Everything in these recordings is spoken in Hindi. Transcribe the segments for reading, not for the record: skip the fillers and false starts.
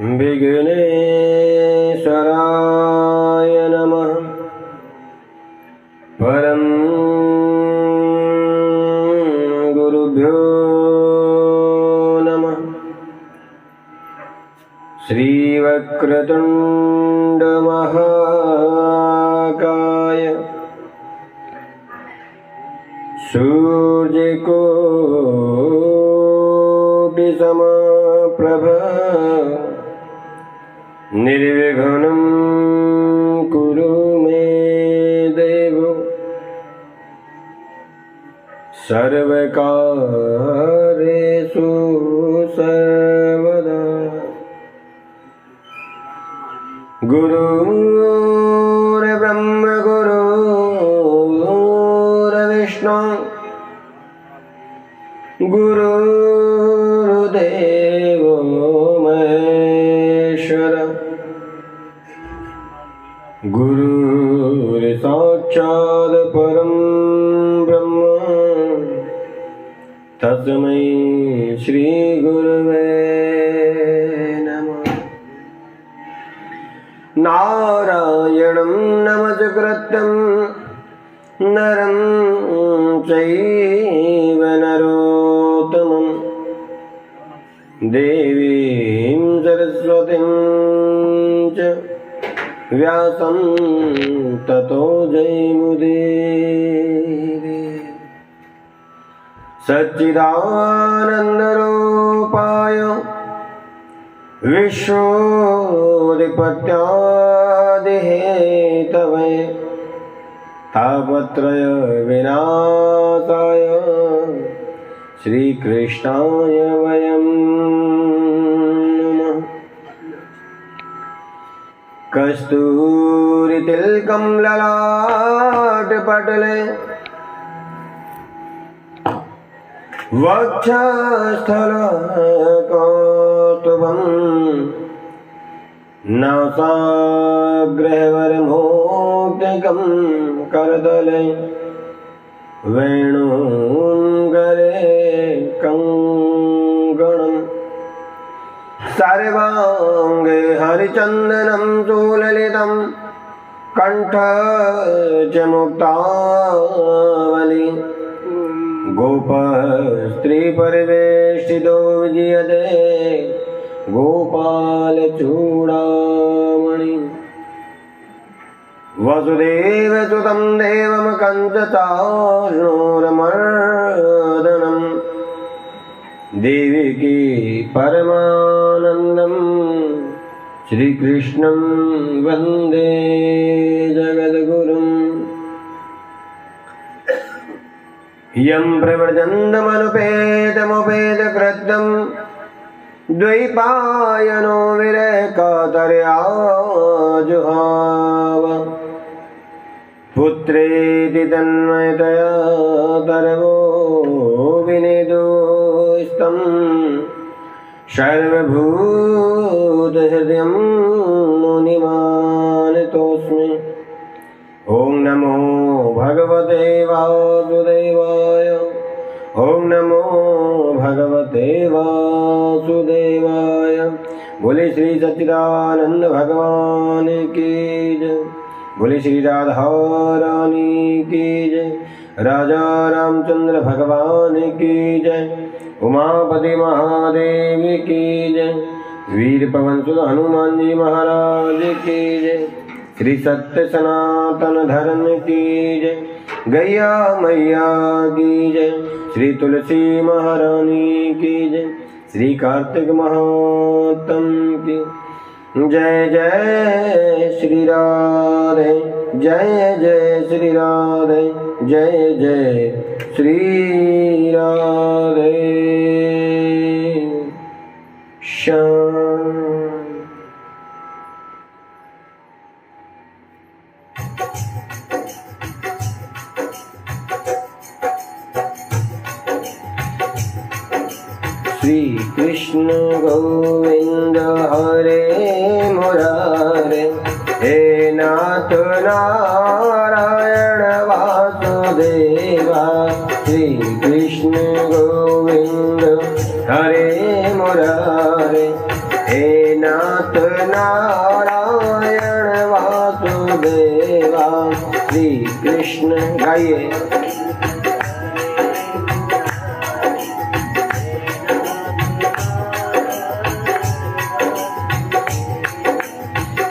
विघ्नेश्वराय नमः। परं गुरुभ्यो नमः। श्रीवक्रतुण्ड महाकाय सूर्यकोटिसमप्रभ निर्विघ्नं कुरु मे देव। सर्वकार्येषु सर्वदा। गुरुर्ब्रह्मा गुरुर्विष्णु गुरुर्देवो महेश्वर गुरुर्साक्षात् परं ब्रह्म तस्मै श्री गुरवे नमः। नारायणं नमस्कृत्यं नरं चैव नरोत्तमं देवीं सरस्वतीं च व्यासं ततो जयमुदीरये। सच्चिदानन्दरूपाय विश्वोत्पत्त्यादिहेतवे तापत्रय विनाशाय श्रीकृष्णाय वयं नमः। कस्तूरितिलकं ललाटपटले वक्षस्थलकौस्तुभं नासाग्रहवरमौक्तिकं करतले वेणुगरे कङ्कणं सर्वाङ्गे हरिचन्दनं सुललितं कण्ठे च मुक्तावली गोपस्त्रीपरिवेष्टितो विजयते गोपालचूडामणि। वसुदेवसुतं देवं कंसचाणूरमर्दनं देवकी परमानन्दं श्रीकृष्णं वन्दे जगद्गुरुम्। यं प्रव्रजन्तमनुपेतमुपेतकृत्यं द्वैपायनो विरहकातर्या जुहाव पुत्रेति तन्मयतया तरवो विनिदुस्तं सर्वभूतहृदयं मुनिमानतोऽस्मि। ॐ नमो भगवते वासुदेवाय। ॐ नमो भगवते वासुदेवाय। बोले श्री सच्चिदानंद भगवान की जय। बोले श्री राधा रानी की जय। राजा रामचंद्र भगवान की जय। उमापति महादेव की जय। वीर पवन सुत हनुमान जी महाराज की जय। श्री सत्य सनातन धर्म की जय। गैया मैया की जय। श्री तुलसी महारानी की जय। श्री कार्तिक महात्म की जय। जय श्री राधे जय जय श्री राधे जय जय श्री राधे श्याम। श्री कृष्ण गोविंद हरे मुरारे। हे नाथ नारायण वासुदेवा। श्री कृष्ण गोविंद हरे मुरारे। हे नाथ कृष्ण गाइए।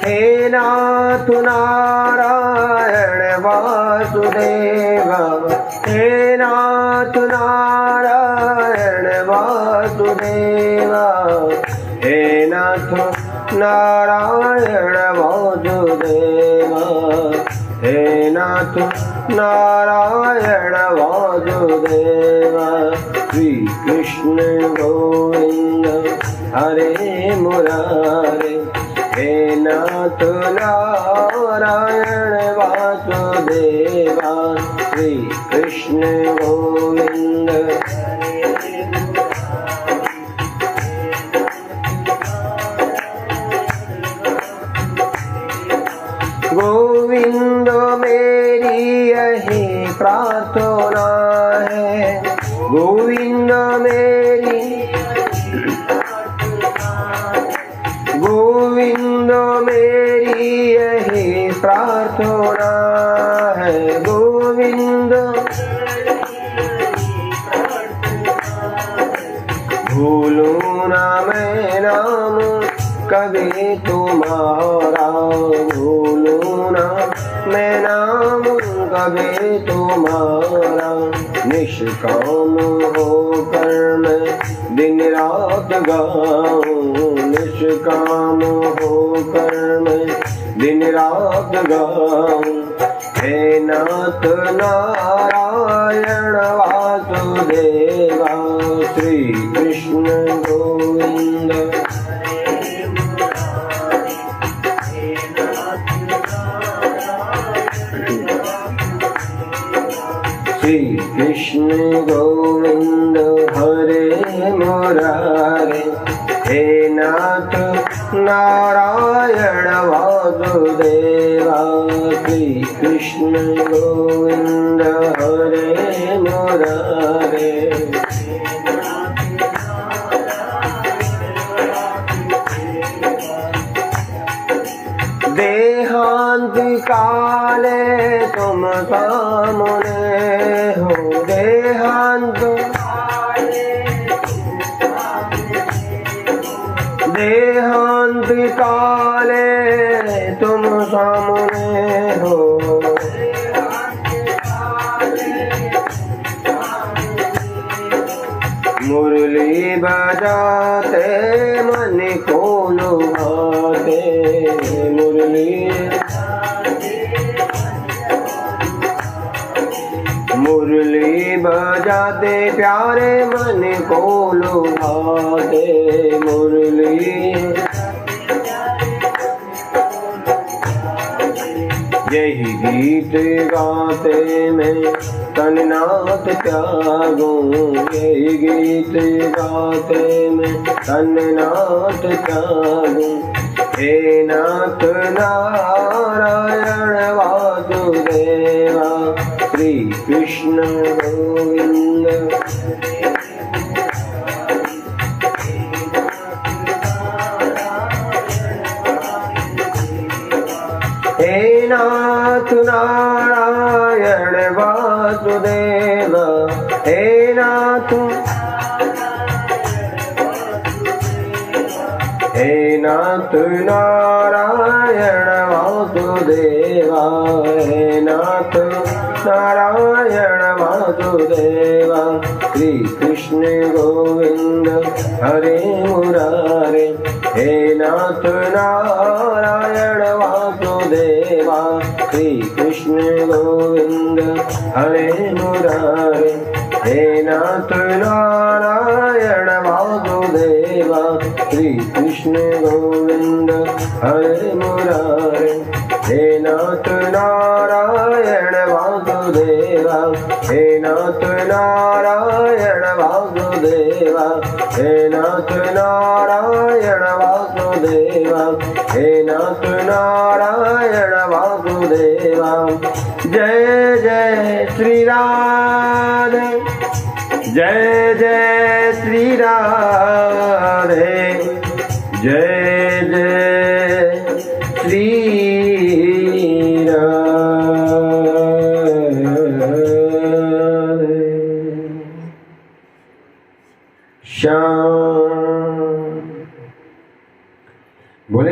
हे नाथ नारायण वासुदेव, हे नाथ नारायण वासुदेव, हे नाथ नारायण वासुदेव, हे नाथ नारायण वासुदेव। श्री कृष्ण गोविंद हरे मुरारे, हे नाथ नारायण वासुदेवा। श्री कृष्ण गोविंद गोविंद मेरी यही प्रार्थना है, गोविंद मेरी, गोविंद मेरी यही प्रार्थना है, गोविंद भूलूं ना मैं नाम कभी तुम्हारा, भूलूं ना मैं नाम कभी तुम्हारा। निष्काम होकर मैं दिन रात गाऊं, निष्काम होकर मैं दिन रात गाऊं। हे नाथ नारायण वासुदेवा। श्री कृष्ण गोविंद श्री कृष्ण गोविंद हरे मुरारे, हे नाथ नारायण वासुदेवा। श्री कृष्ण गोविंद हरे मुरारे। देहांत काले तुम सामने हो, देहांत देहांत काले तुम सामने हो, मुरली बजाते मन को लुभाते, मुरली मुरली बजाते प्यारे मन को लुभाते, मुरली यही गीत गाते मैं तन्नाथ त्यागूं, यही गीत गाते मैं तन्नाथ त्यागूं। हे नाथ नारायण वासुदेवा। श्री कृष्ण गोविंद हे नाथ नारायण वासुदेव, हे नाथ हे नाथ नारायण वासुदेवा, हे नाथ नारायण वासुदेवा। श्री कृष्ण गोविंद हरे मुरारे, हे नाथ नारायण वासुदेवा। श्री कृष्ण गोविंद हरे मुरारे, हे नाथ नारायण वासुदेवा। श्री कृष्ण गोविंद हरे मुरारे, हे नाथ नारायण वासुदेवा। हे नाथ नारायण वासुदेवा, हे नाथ नारायण वासुदेवा, हे नाथ नारायण वासुदेवा। जय जय श्री राधे, जय जय श्री राधे, जय जय श्री राधे।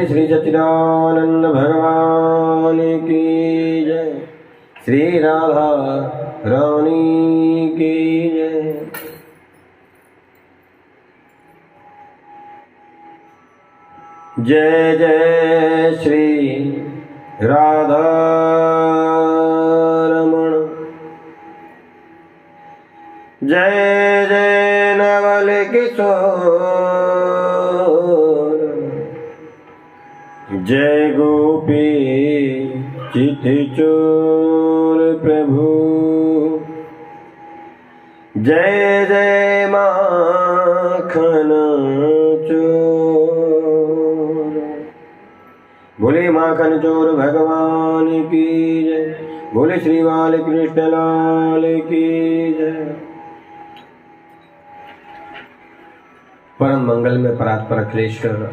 श्री सच्चिदानंद भगवान की जय। श्री राधा रानी की जय। जय जय श्री राधा रमण। जय जय नवल किशोर। जय गोपी चित चोर प्रभु। जय जय माखन चोर। बोले माखन चोर भगवान की जय। बोले श्री बाल कृष्ण लाल की जय। परम मंगल में परात्पर अखिलेश्वर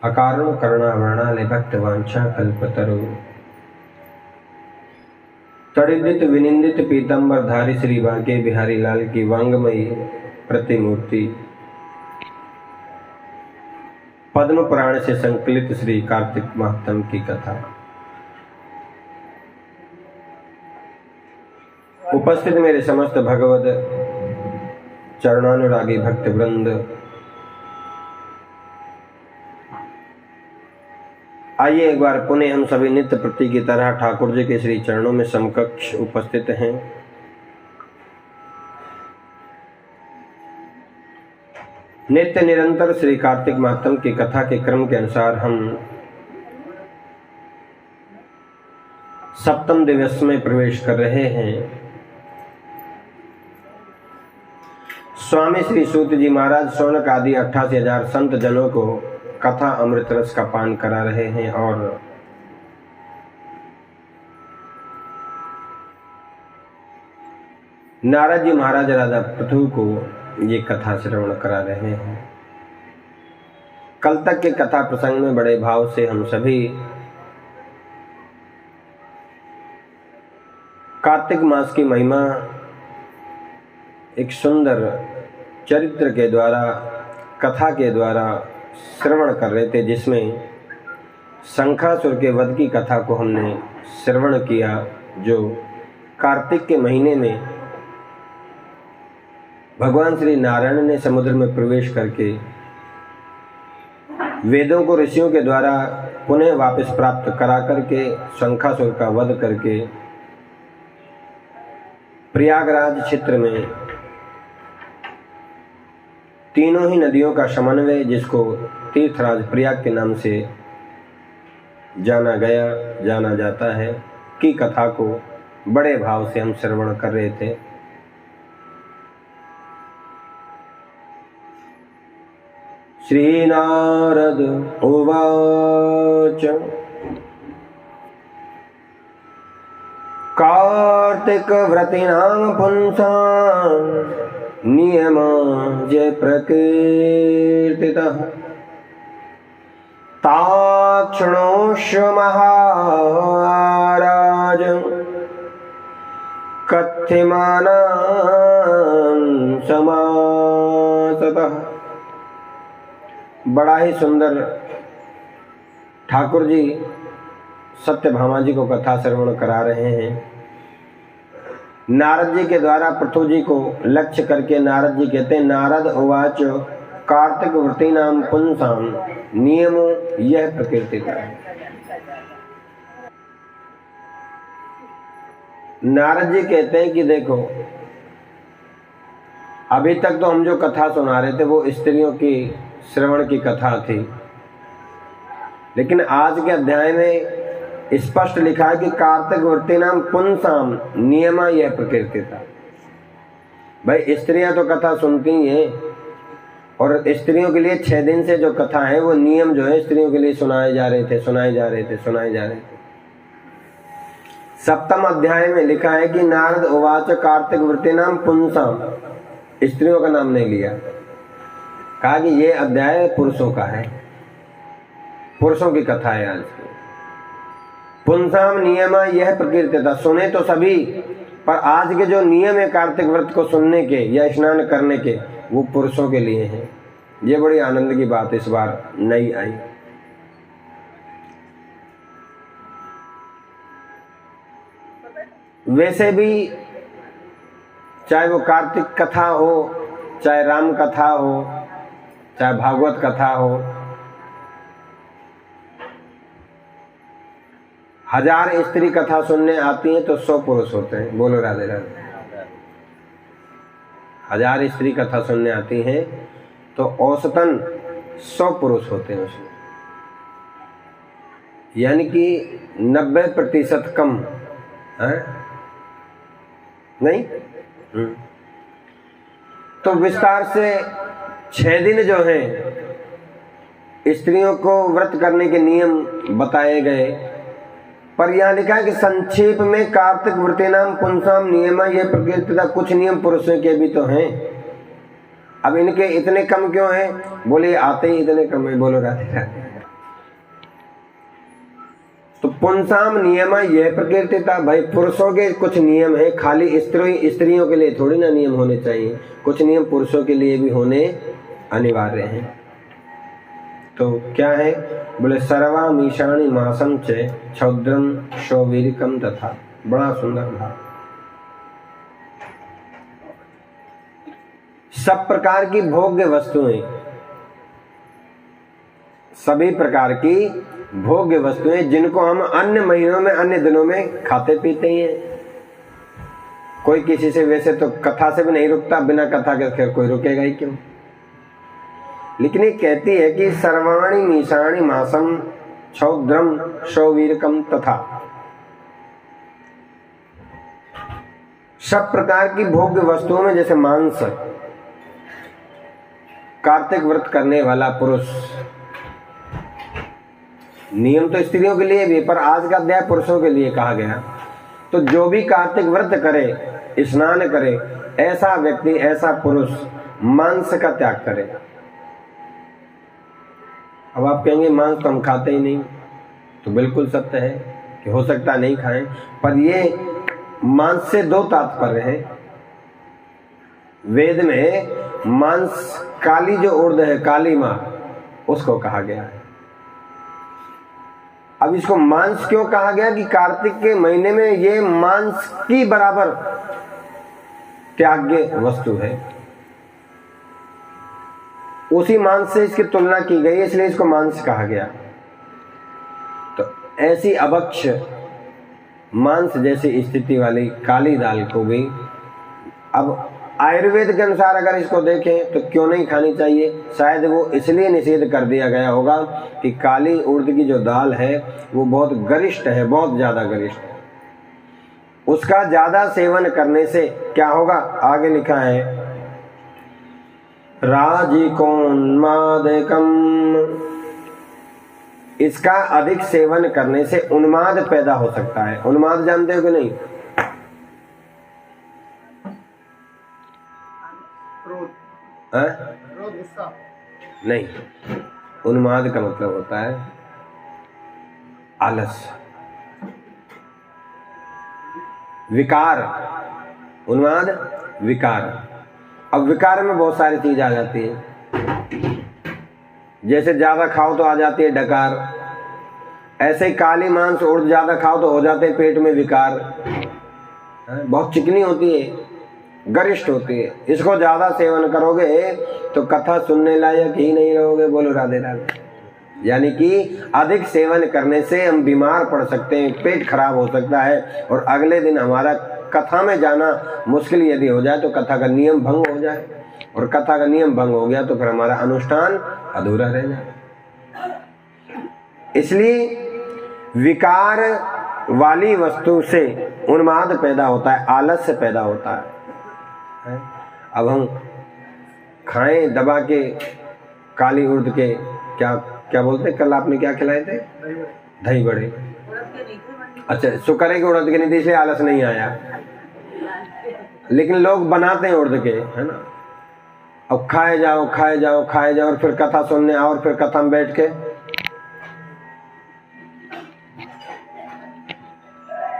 अकारण करुणा वर्णाले भक्त वांछा कल्पतरु। तड़िदित विनिंदित पीतंबर धारी श्री बांके बिहारी लाल की वांगमयी प्रतिमूर्ति। पद्म पुराण से संकलित श्री कार्तिक महात्म की कथा। उपस्थित मेरे समस्त भगवद चरणानुरागी भक्त वृंद, आइए एक बार पुनः हम सभी नित्य प्रति की तरह ठाकुर जी के श्री चरणों में समकक्ष उपस्थित हैं। नित्य निरंतर श्री कार्तिक महात्म की कथा के क्रम के अनुसार हम सप्तम दिवस में प्रवेश कर रहे हैं। स्वामी श्री सूत जी महाराज शौनक आदि 88,000 संत जनों को कथा अमृत रस का पान करा रहे हैं और नारद जी महाराज राधा पृथु को ये कथा श्रवण करा रहे हैं। कल तक के कथा प्रसंग में बड़े भाव से हम सभी कार्तिक मास की महिमा एक सुंदर चरित्र के द्वारा, कथा के द्वारा श्रवण कर रहे थे, जिसमें शंखासुर के वध की कथा को हमने श्रवण किया, जो कार्तिक के महीने में भगवान श्री नारायण ने समुद्र में प्रवेश करके वेदों को ऋषियों के द्वारा पुनः वापस प्राप्त करा करके शंखासुर का वध करके प्रयागराज क्षेत्र में तीनों ही नदियों का समन्वय, जिसको तीर्थराज प्रयाग के नाम से जाना जाता है, की कथा को बड़े भाव से हम श्रवण कर रहे थे। श्री नारद उवाच कार्तिक व्रतीनां पुंसां नियम जय प्रकीर्तितः ताक्षणोश्च महाराज कथ्यमानं समासतः। बड़ा ही सुंदर ठाकुर जी सत्यभामा जी को कथा श्रवण करा रहे हैं। नारद जी के द्वारा पृथु जी को लक्ष्य करके नारद जी कहते हैं, नारद उवाच कार्तिक व्रतीनां पुंसां नियमो यह प्रकीर्तितः। नारद जी कहते हैं कि देखो, अभी तक तो हम जो कथा सुना रहे थे वो स्त्रियों की श्रवण की कथा थी, लेकिन आज के अध्याय में स्पष्ट लिखा है कि कार्तिक व्रतीनां पुंसां नियमा यह प्रकीर्तितः। भाई स्त्रियां तो कथा सुनती हैं और स्त्रियों के लिए 6 दिन से जो कथा है वो नियम जो है स्त्रियों के लिए सुनाए जा रहे थे। सप्तम अध्याय में लिखा है कि नारद उवाच कार्तिक व्रतीनां पुंसां, स्त्रियों का नाम नहीं लिया, कहा कि ये अध्याय पुरुषों का है, पुरुषों की कथा है आज की। पुंसाम नियम यह प्रकीर्तितः, सुने तो सभी, पर आज के जो नियम है कार्तिक व्रत को सुनने के या स्नान करने के, वो पुरुषों के लिए हैं। ये बड़ी आनंद की बात इस बार नई आई। वैसे भी चाहे वो कार्तिक कथा हो, चाहे राम कथा हो, चाहे भागवत कथा हो, 1000 स्त्री कथा सुनने आती हैं तो 100 पुरुष होते हैं। बोलो राधे राधे। 1000 स्त्री कथा सुनने आती हैं तो औसतन 100 पुरुष होते हैं उसमें, यानी कि 90% कम है नहीं। तो विस्तार से 6 दिन जो हैं स्त्रियों को व्रत करने के नियम बताए गए, पर यहाँ लिखा है कि संक्षेप में कार्तिक व्रते नाम पुंसाम नियमा, ये प्रकृति कुछ नियम पुरुषों के भी तो हैं। अब इनके इतने कम क्यों हैं? बोले आते ही इतने कम है। बोलो राधे राधे। तो पुंसाम नियमा यह प्रकृति था भाई, पुरुषों के कुछ नियम है, खाली स्त्रियों के लिए थोड़ी ना नियम होने चाहिए, कुछ नियम पुरुषों के लिए भी होने अनिवार्य हैं। तो क्या है? बोले सर्वा मीशाणी मासम च क्षौद्रम शौवीरिकम तथा। बड़ा सुंदर भाव। सब प्रकार की भोग्य वस्तुएं, सभी प्रकार की भोग्य वस्तुएं जिनको हम अन्य महीनों में अन्य दिनों में खाते पीते ही हैं। कोई किसी से वैसे तो कथा से भी नहीं रुकता, बिना कथा के खैर कोई रुकेगा ही क्यों। लेकिन ये कहती है कि सर्वाणी मीशाणी मासम क्षौद्रम शौवीरकम तथा, सब प्रकार की भोग्य वस्तुओं में जैसे मांस, कार्तिक व्रत करने वाला पुरुष, नियम तो स्त्रियों के लिए भी, पर आज का अध्याय पुरुषों के लिए कहा गया। तो जो भी कार्तिक व्रत करे, स्नान करे, ऐसा व्यक्ति, ऐसा पुरुष मांस का त्याग करे। अब आप कहेंगे मांस तो हम खाते ही नहीं, तो बिल्कुल सत्य है कि हो सकता नहीं खाएं, पर ये मांस से 2 तात्पर्य है। वेद में मांस, काली जो उर्द है, काली मां, उसको कहा गया है। अब इसको मांस क्यों कहा गया? कि कार्तिक के महीने में ये मांस की बराबर त्याग्य वस्तु है, उसी मांस से इसकी तुलना की गई, इसलिए इसको मांस कहा गया। तो ऐसी अभक्ष मांस जैसी स्थिति वाली काली दाल को भी अब आयुर्वेद के अनुसार अगर इसको देखें तो क्यों नहीं खानी चाहिए? शायद वो इसलिए निषेध कर दिया गया होगा कि काली उड़द की जो दाल है वो बहुत गरिष्ठ है, बहुत ज्यादा गरिष्ठ है। उसका ज्यादा सेवन करने से क्या होगा? आगे लिखा है राजिकोन्मादकम, इसका अधिक सेवन करने से उन्माद पैदा हो सकता है। उन्माद जानते हो कि नहीं? नहीं, उन्माद का मतलब होता है आलस, विकार। उन्माद विकार। अब विकार में बहुत सारी चीज आ जाती है, जैसे ज्यादा खाओ तो आ जाती है डकार, ऐसे ही काली मांस और ज्यादा खाओ तो हो जाते हैं पेट में विकार। बहुत चिकनी होती है, गरिष्ठ होती है, इसको ज्यादा सेवन करोगे तो कथा सुनने लायक ही नहीं रहोगे। बोलो राधे राधे। यानी कि अधिक सेवन करने से हम बीमार पड़ सकते हैं, पेट खराब हो सकता है, और अगले दिन हमारा कथा में जाना मुश्किल यदि हो जाए तो कथा का नियम भंग हो जाए, और कथा का नियम भंग हो गया तो फिर हमारा अनुष्ठान अधूरा रह जाए। इसलिए विकार वाली वस्तु से उन्माद पैदा होता है, आलस्य पैदा होता है। अब हम खाएं दबा के काली उड़द के, क्या क्या बोलते, कल आपने क्या खिलाए थे? दही बड़े। अच्छा, शुक्र है कि उड़द के नहीं थे इसलिए आलस नहीं आया, लेकिन लोग बनाते हैं उड़द के, है ना। अब खाए जाओ खाए जाओ खाए जाओ, और फिर कथा सुनने आओ, और फिर कथा में बैठ के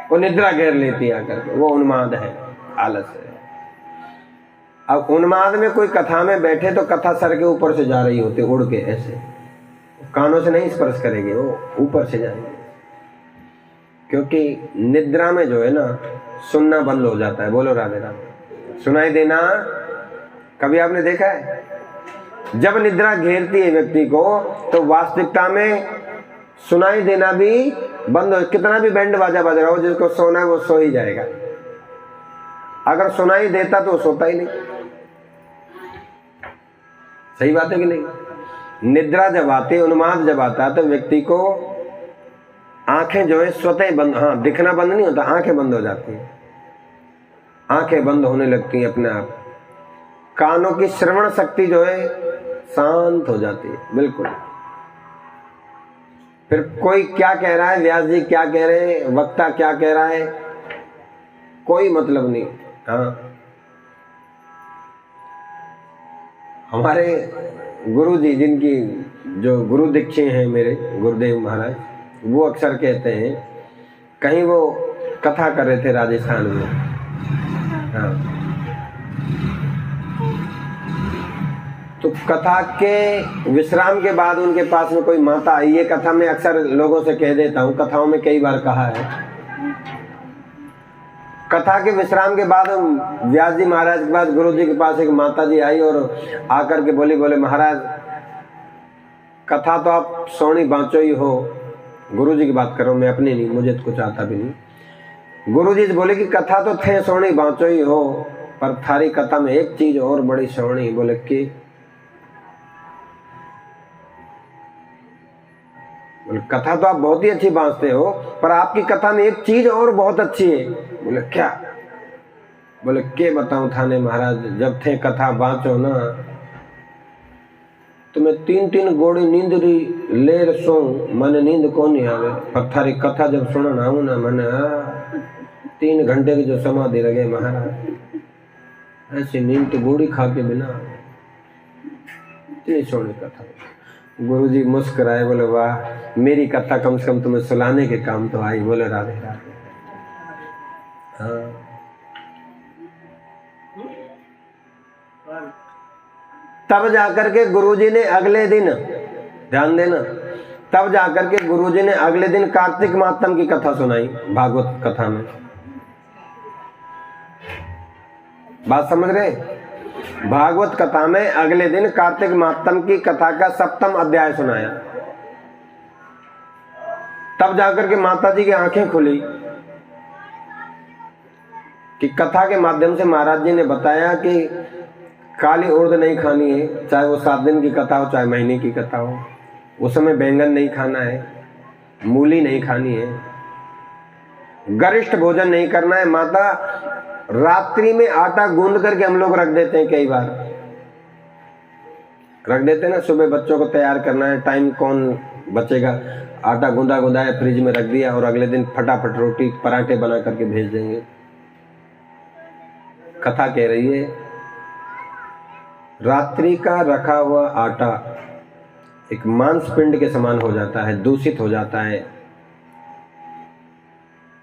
वो निद्रा घेर लेती है आकर के, वो उन्माद है, आलस है। अब उन्माद में कोई कथा में बैठे तो कथा सर के ऊपर से जा रही होती, उड़ के ऐसे, कानों से नहीं स्पर्श करेंगे, वो ऊपर से जाएंगे। क्योंकि निद्रा में जो है ना, सुनना बंद हो जाता है। बोलो राधे राधे। सुनाई देना कभी आपने देखा है? जब निद्रा घेरती है व्यक्ति को तो वास्तविकता में सुनाई देना भी बंद हो। कितना भी बैंड बाजा बज रहा हो, जिसको सोना है वो सो ही जाएगा। अगर सुनाई देता तो सोता ही नहीं। सही बात है कि नहीं? निद्रा जब आती है, उन्माद जब आता है, तो व्यक्ति को आंखें जो है स्वतः बंद, हाँ दिखना बंद नहीं होता, आंखें बंद हो जाती हैं, आंखें बंद होने लगती हैं अपने आप। कानों की श्रवण शक्ति जो है शांत हो जाती है बिल्कुल। फिर कोई क्या कह रहा है, व्यास जी क्या कह रहे हैं, वक्ता क्या कह रहा है, कोई मतलब नहीं। हाँ, हमारे गुरु जी, जिनकी जो गुरु दीक्षे हैं मेरे गुरुदेव महाराज, वो अक्सर कहते हैं, कहीं वो कथा कर रहे थे राजस्थान में, हाँ, तो कथा के विश्राम के बाद उनके पास में कोई माता आई। ये कथा में अक्सर लोगों से कह देता हूँ, कथाओं में कई बार कहा है। कथा के विश्राम के बाद व्यास जी महाराज के पास, गुरु जी के पास एक माता जी आई और आकर के बोले महाराज कथा तो आप सोनी बाँचो ही हो। गुरु जी की बात करो, मैं अपनी नहीं, मुझे तो कुछ आता भी नहीं। गुरु जी बोले कि कथा तो थे सोनी बाँचो ही हो, पर थारी कथा में एक चीज और बड़ी सोनी। बोले कि कथा तो आप बहुत ही अच्छी बांटते हो, पर आपकी कथा में एक चीज और बहुत अच्छी है। बोले क्या? बोले के बताऊं थाने महाराज, जब थे कथा बाँचो ना, तो मैं 3-3 गोड़ी नींद लेर सो, मन नींद को नहीं आवे। पर थारी कथा जब सुनन आऊं ना, मन 3 घंटे की जो समाधि लगे महाराज, ऐसी नींद तो गोड़ी खा के बिना, इतनी सोनी कथा। गुरुजी मुस्कुराए, बोले वाह, मेरी कथा कम से कम तुम्हें सुलाने के काम तो आई। बोले राधे राधे। हाँ, तब जाकर के गुरुजी ने अगले दिन, ध्यान देना, तब जाकर के गुरुजी ने अगले दिन कार्तिक महात्म की कथा सुनाई भागवत कथा में। बात समझ रहे? भागवत कथा में अगले दिन कार्तिक महात्म की कथा का 7वां अध्याय सुनाया। तब जाकर के माता जी की आंखें खुली कि कथा के माध्यम से महाराज जी ने बताया कि काली उर्द नहीं खानी है, चाहे वो 7 दिन की कथा हो चाहे महीने की कथा हो। उस समय बैंगन नहीं खाना है, मूली नहीं खानी है, गरिष्ठ भोजन नहीं करना है। माता, रात्रि में आटा गूंद करके हम लोग रख देते हैं, कई बार रख देते हैं ना, सुबह बच्चों को तैयार करना है, टाइम कौन बचेगा, आटा गूंदा है, फ्रिज में रख दिया और अगले दिन फटाफट रोटी पराठे बना करके भेज देंगे। कथा कह रही है रात्रि का रखा हुआ आटा एक मांसपिंड के समान हो जाता है, दूषित हो जाता है।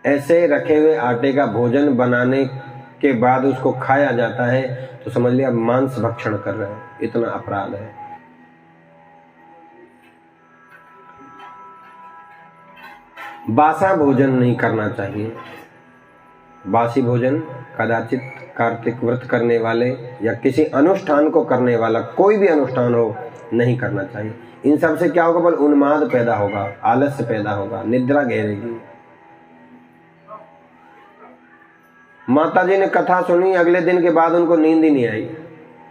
ऐसे रखे हुए आटे का भोजन बनाने के बाद उसको खाया जाता है तो समझ लिया मांस भक्षण कर रहे हैं, इतना अपराध है। बासा भोजन नहीं करना चाहिए। बासी भोजन कदाचित कार्तिक व्रत करने वाले या किसी अनुष्ठान को करने वाला, कोई भी अनुष्ठान हो, नहीं करना चाहिए। इन सब से क्या होगा? बल उन्माद पैदा होगा, आलस्य पैदा होगा, निद्रा घेरेगी। माता जी ने कथा सुनी, अगले दिन के बाद उनको नींद ही नहीं आई,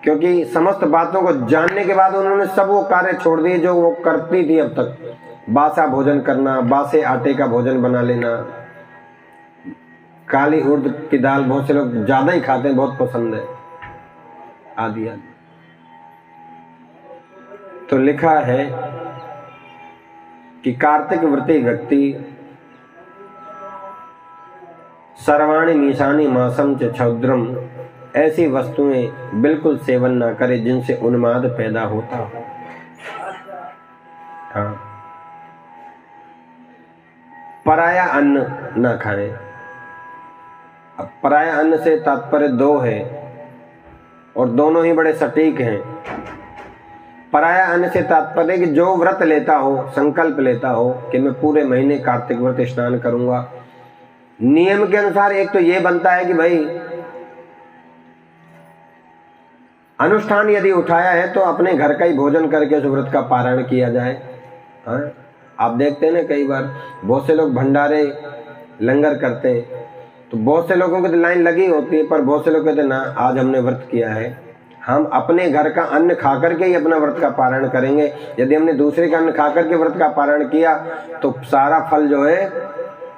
क्योंकि समस्त बातों को जानने के बाद उन्होंने सब वो कार्य छोड़ दिए जो वो करती थी अब तक। बासा भोजन करना, बासे आटे का भोजन बना लेना, काली उर्द की दाल बहुत से लोग ज्यादा ही खाते हैं, बहुत पसंद है, आदि आदि। तो लिखा है कि कार्तिक व्रती व्यक्ति सर्वाणि मीशानी मासम च क्षौद्रम, ऐसी वस्तुएं बिल्कुल सेवन ना करे जिनसे उन्माद पैदा होता हो। हाँ, पराया अन्न ना खाएं। अब पराया अन्न से तात्पर्य 2 है, और दोनों ही बड़े सटीक हैं। पराया अन्न से तात्पर्य कि जो व्रत लेता हो, संकल्प लेता हो कि मैं पूरे महीने कार्तिक व्रत स्नान करूंगा, नियम के अनुसार एक तो ये बनता है कि भाई अनुष्ठान यदि उठाया है तो अपने घर का ही भोजन करके उस व्रत का पारण किया जाए। हाँ, आप देखते हैं ना, कई बार बहुत से लोग भंडारे लंगर करते हैं तो बहुत से लोगों की तो लाइन लगी होती है, पर बहुत से लोग कहते हैं ना, आज हमने व्रत किया है, हम अपने घर का अन्न खा करके ही अपना व्रत का पारण करेंगे। यदि हमने दूसरे का अन्न खा करके व्रत का पारण किया तो सारा फल जो है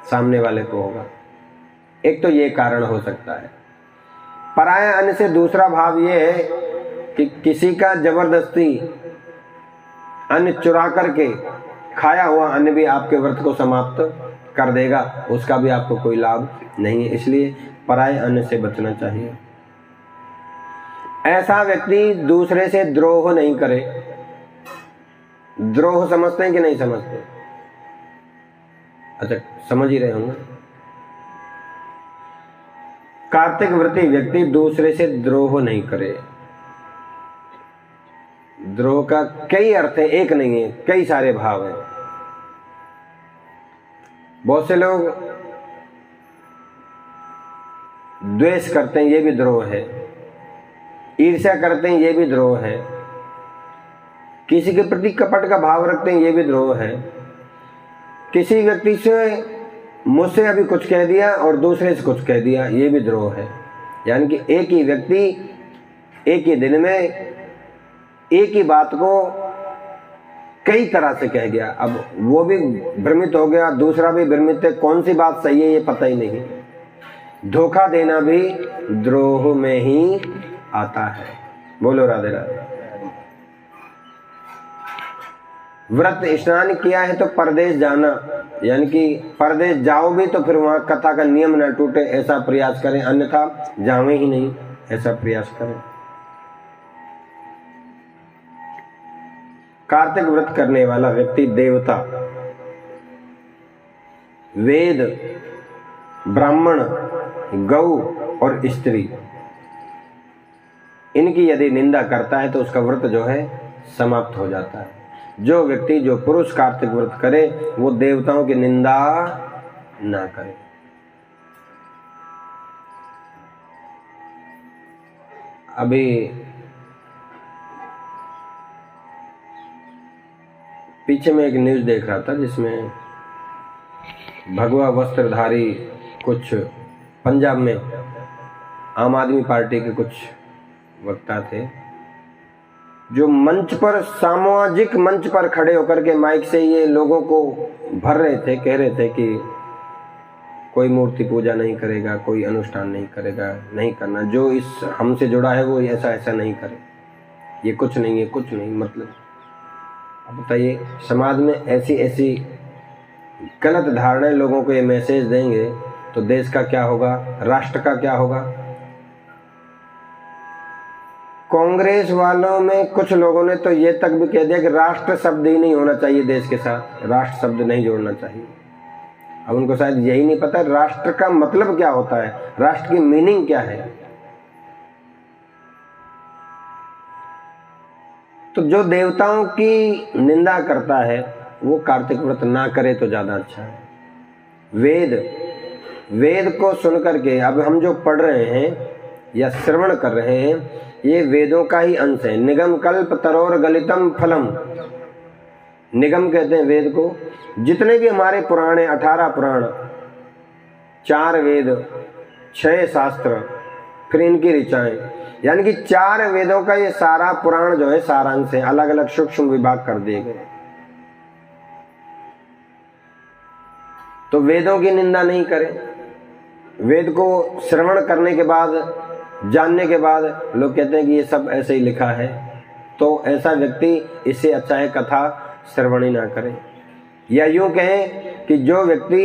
सामने वाले को होगा। एक तो ये कारण हो सकता है। पराया अन्न से दूसरा भाव ये है कि किसी का जबरदस्ती अन्न चुरा करके खाया हुआ अन्न भी आपके व्रत को समाप्त कर देगा, उसका भी आपको कोई लाभ नहीं है। इसलिए पराये अन्न से बचना चाहिए। ऐसा व्यक्ति दूसरे से द्रोह नहीं करे। द्रोह समझते हैं कि नहीं समझते? अच्छा, समझ ही रहे होंगे। कार्तिक व्रती व्यक्ति दूसरे से द्रोह नहीं करे। द्रोह का कई अर्थ है, एक नहीं है, कई सारे भाव हैं। बहुत से लोग द्वेष करते हैं, ये भी द्रोह है। ईर्ष्या करते हैं, ये भी द्रोह है। किसी के प्रति कपट का भाव रखते हैं, ये भी द्रोह है। किसी व्यक्ति से मुझसे अभी कुछ कह दिया और दूसरे से कुछ कह दिया, ये भी द्रोह है। यानी कि एक ही व्यक्ति एक ही दिन में एक ही बात को कई तरह से कह गया, अब वो भी भ्रमित हो गया, दूसरा भी भ्रमित है, कौन सी बात सही है ये पता ही नहीं। धोखा देना भी द्रोह में ही आता है। बोलो राधे राधे। व्रत स्नान किया है तो परदेश जाना, यानी कि परदेश जाओ भी तो फिर वहां कथा का नियम न टूटे, ऐसा प्रयास करें, अन्यथा जावे ही नहीं, ऐसा प्रयास करें। कार्तिक व्रत करने वाला व्यक्ति देवता, वेद, ब्राह्मण, गौ और स्त्री, इनकी यदि निंदा करता है तो उसका व्रत जो है समाप्त हो जाता है। जो व्यक्ति, जो पुरुष कार्तिक व्रत करे वो देवताओं की निंदा ना करे। अभी पीछे में एक न्यूज देख रहा था जिसमें भगवा वस्त्रधारी कुछ पंजाब में आम आदमी पार्टी के कुछ वक्ता थे जो मंच पर, सामाजिक मंच पर खड़े होकर के माइक से ये लोगों को भर रहे थे, कह रहे थे कि कोई मूर्ति पूजा नहीं करेगा, कोई अनुष्ठान नहीं करेगा, नहीं करना, जो इस हमसे जुड़ा है वो ऐसा ऐसा नहीं करे, ये कुछ नहीं है, कुछ नहीं। मतलब अब बताइए, समाज में ऐसी ऐसी गलत धारणाएं लोगों को ये मैसेज देंगे तो देश का क्या होगा, राष्ट्र का क्या होगा। कांग्रेस वालों में कुछ लोगों ने तो ये तक भी कह दिया कि राष्ट्र शब्द ही नहीं होना चाहिए देश के साथ, राष्ट्र शब्द नहीं जोड़ना चाहिए। अब उनको शायद यही नहीं पता राष्ट्र का मतलब क्या होता है, राष्ट्र की मीनिंग क्या है। तो जो देवताओं की निंदा करता है वो कार्तिक व्रत ना करे तो ज्यादा अच्छा है। वेद को सुनकर के अब हम जो पढ़ रहे हैं या श्रवण कर रहे हैं, ये वेदों का ही अंश है। निगम कल्प तरोर गलितम फलम, निगम कहते हैं वेद को। जितने भी हमारे पुराण हैं, 18 पुराण, 4 वेद, 6 शास्त्र, फिर इनकी ऋचाएं, यानी कि 4 वेदों का ये सारा पुराण जो है सारांश है, अलग अलग सूक्ष्म विभाग कर दिए गए। तो वेदों की निंदा नहीं करें। वेद को श्रवण करने के बाद, जानने के बाद लोग कहते हैं कि ये सब ऐसे ही लिखा है, तो ऐसा व्यक्ति, इससे अच्छा है कथा श्रवण ही ना करे। या यूं कहें कि जो व्यक्ति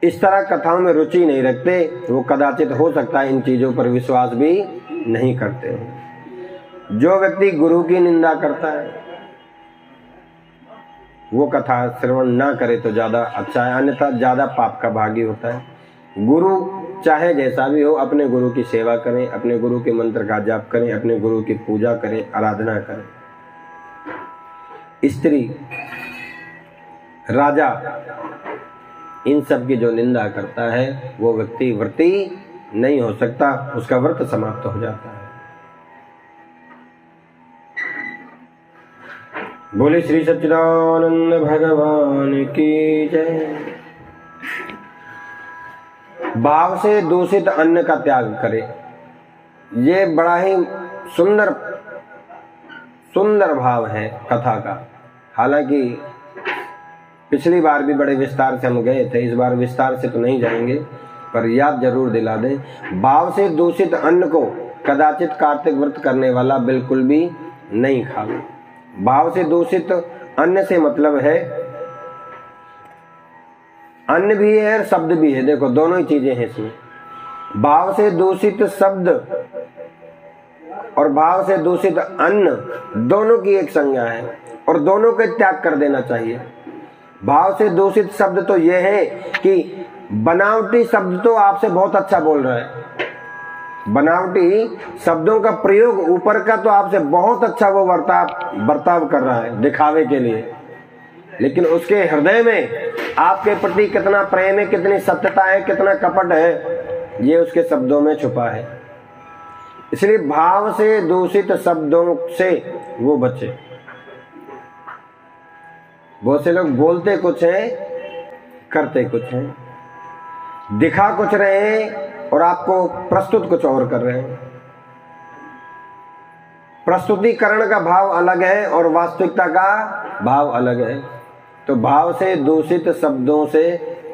इस तरह कथाओं में रुचि नहीं रखते वो कदाचित हो सकता है इन चीजों पर विश्वास भी नहीं करते हो। जो व्यक्ति गुरु की निंदा करता है वो कथा श्रवण ना करे तो ज्यादा अच्छा है, अन्यथा ज्यादा पाप का भागी होता है। गुरु चाहे जैसा भी हो अपने गुरु की सेवा करें, अपने गुरु के मंत्र का जाप करें, अपने गुरु की पूजा करें, आराधना करें। स्त्री, राजा, इन सब की जो निंदा करता है वो व्यक्ति व्रती नहीं हो सकता, उसका व्रत समाप्त हो जाता है। बोले श्री सच्चिदानंद भगवान की जय। भाव से दूषित अन्न का त्याग करे। ये बड़ा ही सुंदर भाव है कथा का। हालांकि पिछली बार भी बड़े विस्तार से हम गए थे, इस बार विस्तार से तो नहीं जाएंगे, पर याद जरूर दिला दें। भाव से दूषित अन्न को कदाचित कार्तिक व्रत करने वाला बिल्कुल भी नहीं खावे। भाव से दूषित अन्न से मतलब है अन्न भी है और शब्द भी है। देखो दोनों ही चीजें हैं इसमें। भाव से दूषित शब्द और भाव से दूषित अन्न दोनों की एक संज्ञा है और दोनों का त्याग कर देना चाहिए। भाव से दूषित शब्द तो यह है कि बनावटी शब्द तो आपसे बहुत अच्छा बोल रहा है, बनावटी शब्दों का प्रयोग ऊपर का तो आपसे बहुत अच्छा वो बर्ताव कर रहा है दिखावे के लिए, लेकिन उसके हृदय में आपके प्रति कितना प्रेम है, कितनी सत्यता है, कितना कपट है, ये उसके शब्दों में छुपा है। इसलिए भाव से दूषित शब्दों से वो बचे। बहुत से लोग बोलते कुछ हैं, करते कुछ हैं, दिखा कुछ रहे हैं और आपको प्रस्तुत कुछ और कर रहे हैं। प्रस्तुतिकरण का भाव अलग है और वास्तविकता का भाव अलग है। तो भाव से दूषित शब्दों से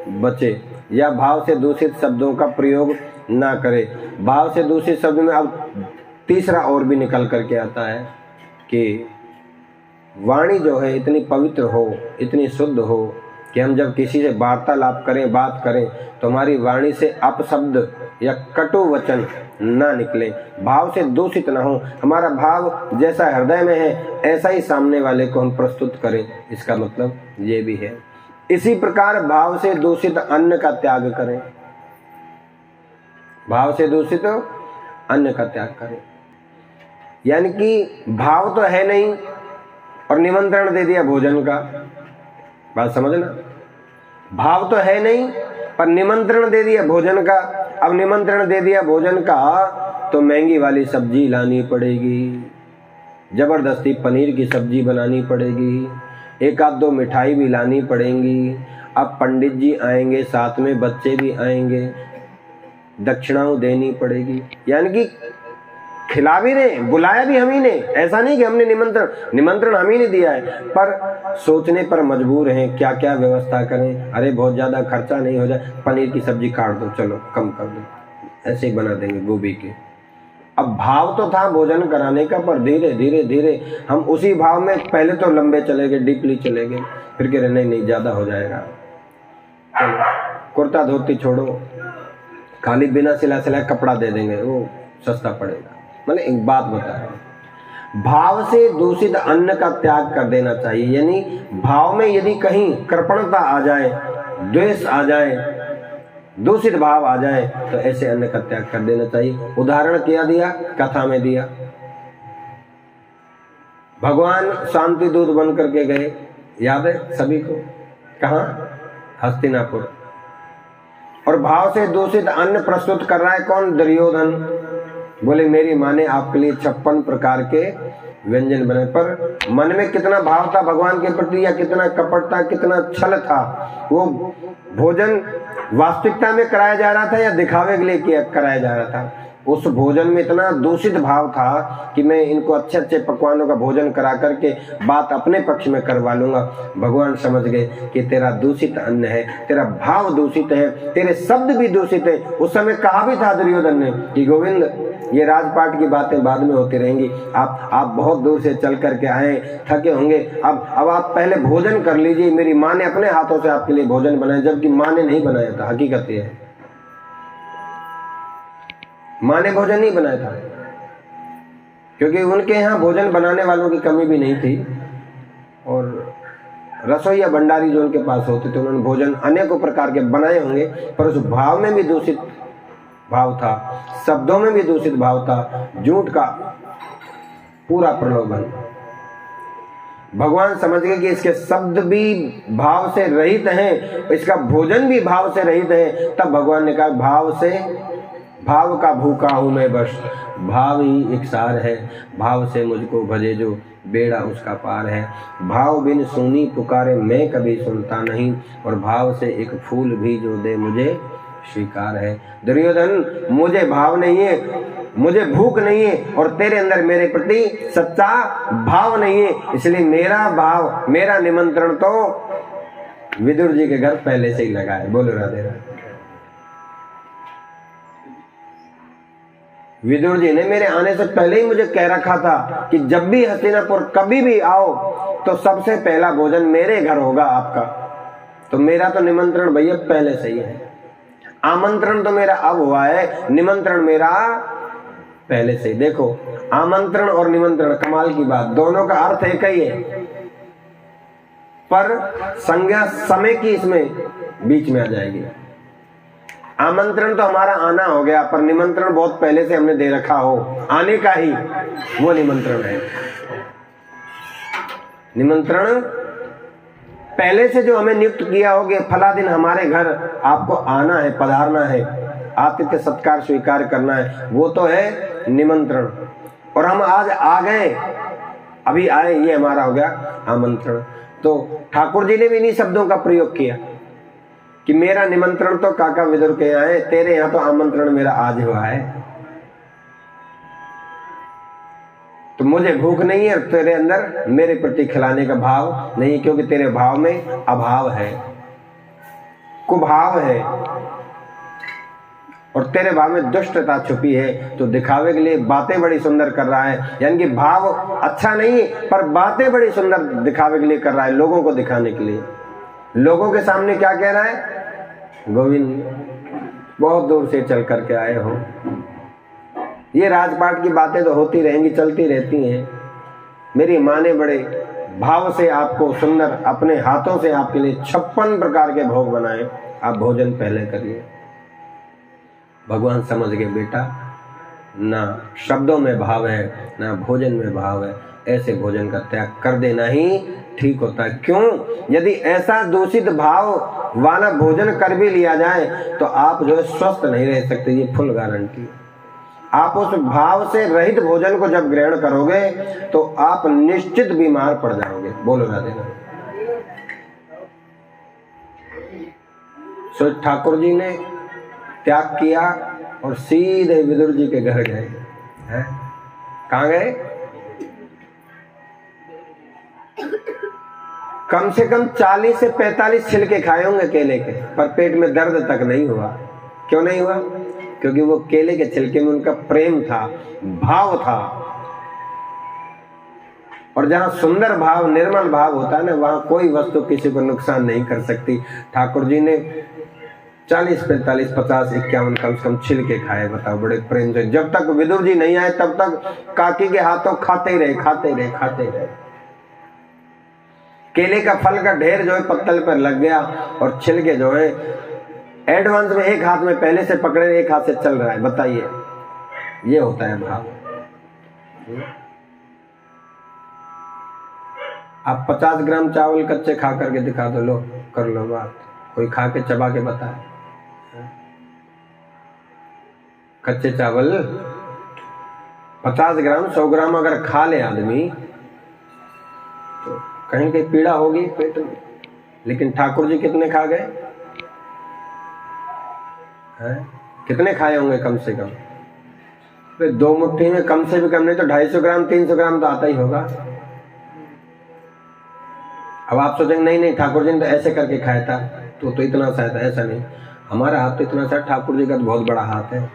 बचे या भाव से दूषित शब्दों का प्रयोग ना करे। भाव से दूषित शब्द में अब तीसरा और भी निकल करके आता है कि वाणी जो है इतनी पवित्र हो, इतनी शुद्ध हो कि हम जब किसी से वार्तालाप करें, बात करें तो हमारी वाणी से अपशब्द या कटु वचन ना निकले, भाव से दूषित ना हो। हमारा भाव जैसा हृदय में है ऐसा ही सामने वाले को हम प्रस्तुत करें, इसका मतलब ये भी है। इसी प्रकार भाव से दूषित अन्न का त्याग करें। भाव से दूषित अन्न का त्याग करें यानी कि भाव तो है नहीं और निमंत्रण दे दिया भोजन का। बात समझना, भाव तो है नहीं पर निमंत्रण दे दिया भोजन का। अब निमंत्रण दे दिया भोजन का तो महंगी वाली सब्जी लानी पड़ेगी, जबरदस्ती पनीर की सब्जी बनानी पड़ेगी, एक आध दो मिठाई भी लानी पड़ेंगी। अब पंडित जी आएंगे, साथ में बच्चे भी आएंगे, दक्षिणाओं देनी पड़ेगी। यानी कि खिला भी रहे, बुलाया भी हम ही ने, ऐसा नहीं कि हमने निमंत्रण हम ही ने दिया है, पर सोचने पर मजबूर हैं क्या क्या व्यवस्था करें। अरे बहुत ज्यादा खर्चा नहीं हो जाए, पनीर की सब्जी काट दो, चलो कम कर दो, ऐसे ही बना देंगे गोभी के। अब भाव तो था भोजन कराने का, पर धीरे धीरे धीरे हम उसी भाव में पहले तो लंबे चले गए, डीपली चले गए, फिर कह रहे नहीं ज्यादा हो जाएगा, चलो कुर्ता धोती छोड़ो, खाली बिना सिला कपड़ा दे देंगे, वो सस्ता पड़ेगा। मतलब एक बात बता रहा हूं, भाव से दूषित अन्न का त्याग कर देना चाहिए। यानी भाव में यदि कहीं कृपणता आ जाए, द्वेष आ जाए, दूषित भाव आ जाए तो ऐसे अन्न का त्याग कर देना चाहिए। उदाहरण क्या दिया, कथा में दिया। भगवान शांति दूत बन करके गए, याद है सभी को, कहां, हस्तिनापुर। और भाव से दूषित अन्न प्रस्तुत कर रहा है कौन, दुर्योधन। बोले मेरी माँ ने आपके लिए 56 प्रकार के व्यंजन बनाए, पर मन में कितना भाव था भगवान के प्रति, या कितना कपट था, कितना छल था। वो भोजन वास्तविकता में कराया जा रहा था या दिखावे के लिए कराया जा रहा था। उस भोजन में इतना दूषित भाव था कि मैं इनको अच्छे अच्छे पकवानों का भोजन करा करके बात अपने पक्ष में करवा लूंगा। भगवान समझ गए कि तेरा दूषित अन्न है, तेरा भाव दूषित है, तेरे शब्द भी दूषित है। उस समय कहा भी था दुर्योधन ने कि गोविंद ये राजपाट की बातें बाद में होती रहेंगी, आप बहुत दूर से चल करके आए, थके होंगे, अब आप पहले भोजन कर लीजिए। मेरी माँ ने अपने हाथों से आपके लिए भोजन बनाया, जबकि माँ ने नहीं बनाया था। हकीकत ये है, माँ ने भोजन नहीं बनाया था, क्योंकि उनके यहाँ भोजन बनाने वालों की कमी भी नहीं थी, और रसोईया भंडारी जो उनके पास होते थे उन्होंने भोजन अनेकों प्रकार के बनाए होंगे, पर उस भाव में भी दूषित भाव था, शब्दों में भी दूषित भाव था, झूठ का पूरा प्रलोभन। भगवान समझ गए कि इसके शब्द भी भाव से रहित हैं, इसका भोजन भी भाव से रहित है। तब भगवान ने कहा भाव का भूखा हूं मैं बस, भाव ही एक सार है, भाव से मुझको भजे जो बेड़ा उसका पार है। भाव बिन सुनी पुकारे मैं कभी सुनता नहीं, और भाव से एक फूल भी जो दे मुझे स्वीकार है। दुर्योधन मुझे भाव नहीं है, मुझे भूख नहीं है, और तेरे अंदर मेरे प्रति सच्चा भाव नहीं है, इसलिए मेरा निमंत्रण तो विदुर जी के घर पहले से ही लगा है। बोलो राधे राधे। विदुर जी ने मेरे आने से पहले ही मुझे कह रखा था कि जब भी हस्तिनापुर कभी भी आओ तो सबसे पहला भोजन मेरे घर होगा आपका। तो मेरा तो निमंत्रण भैया पहले से ही है, आमंत्रण तो मेरा अब हुआ है, निमंत्रण मेरा पहले से। देखो आमंत्रण और निमंत्रण कमाल की बात, दोनों का अर्थ एक ही है, पर संज्ञा समय की इसमें बीच में आ जाएगी। आमंत्रण तो हमारा आना हो गया, पर निमंत्रण बहुत पहले से हमने दे रखा हो, आने का ही वो निमंत्रण है। निमंत्रण पहले से जो हमें नियुक्त किया हो कि फला दिन हमारे घर आपको आना है, पधारना है, आतिथ्य सत्कार स्वीकार करना है, वो तो है निमंत्रण। और हम आज आ गए, अभी आए, ये हमारा हो गया आमंत्रण। तो ठाकुर जी ने भी इन्हीं शब्दों का प्रयोग किया कि मेरा निमंत्रण तो काका विदुर के यहाँ है, तेरे यहाँ तो आमंत्रण मेरा आज हुआ है। तो मुझे भूख नहीं है, तेरे अंदर मेरे प्रति खिलाने का भाव नहीं, क्योंकि तेरे भाव में अभाव है, कुभाव है, और तेरे भाव में दुष्टता छुपी है। तो दिखावे के लिए बातें बड़ी सुंदर कर रहा है, यानी कि भाव अच्छा नहीं पर बातें बड़ी सुंदर दिखावे के लिए कर रहा है, लोगों को दिखाने के लिए। लोगों के सामने क्या कह रहा है? गोविंद बहुत दूर से चल करके आए हो। ये राजपाट की बातें तो होती रहेंगी, चलती रहती हैं। मेरी माँ ने बड़े भाव से आपको सुंदर अपने हाथों से आपके लिए 56 प्रकार के भोग बनाए, आप भोजन पहले करिए। भगवान समझ गए बेटा, ना शब्दों में भाव है ना भोजन में भाव है, ऐसे भोजन का त्याग कर देना ही ठीक होता है। क्यों? यदि ऐसा दूषित भाव वाला भोजन कर भी लिया जाए तो आप जो है स्वस्थ नहीं रह सकते, ये फुल गारंटी। आप उस भाव से रहित भोजन को जब ग्रहण करोगे तो आप निश्चित बीमार पड़ जाओगे। बोलो राधे राधे। सो ठाकुर जी ने त्याग किया और सीधे विदुर जी के घर गए। हैं? कहाँ गए? कम से कम 40 से 45 छिलके खाए होंगे केले के, पर पेट में दर्द तक नहीं हुआ। क्यों नहीं हुआ? क्योंकि वो केले के छिलके में उनका प्रेम था, भाव था। और जहां सुंदर भाव, निर्मल भाव होता है ना, वहां कोई वस्तु किसी को नुकसान नहीं कर सकती। ठाकुर जी ने 40, 45, 50, 51 कम से कम छिलके खाए। बताओ, बड़े प्रेम से। जब तक विदुर जी नहीं आए तब तक काकी के हाथों खाते ही रहे। केले का फल का ढेर जो है पत्तल पर लग गया, और छिलके जो है एडवांस में एक हाथ में पहले से पकड़े, एक हाथ से चल रहा है। बताइए, ये होता है भाव। आप 50 ग्राम चावल कच्चे खा करके दिखा दो, लो कर लो बात। कोई खा के चबा के बताए? कच्चे चावल 50 ग्राम 100 ग्राम अगर खा ले आदमी तो कहीं कहीं पीड़ा होगी पेट में। लेकिन ठाकुर जी कितने खा गए? कितने खाए होंगे? कम से कम तो 2 मुट्ठी में कम से भी कम नहीं तो 250 ग्राम 300 ग्राम तो आता ही होगा। अब आप सोचेंगे नहीं ठाकुर जी ने तो ऐसे करके खाया था तो इतना सा था। ऐसा नहीं, हमारा हाथ तो इतना सा, ठाकुर जी का तो बहुत बड़ा हाथ है।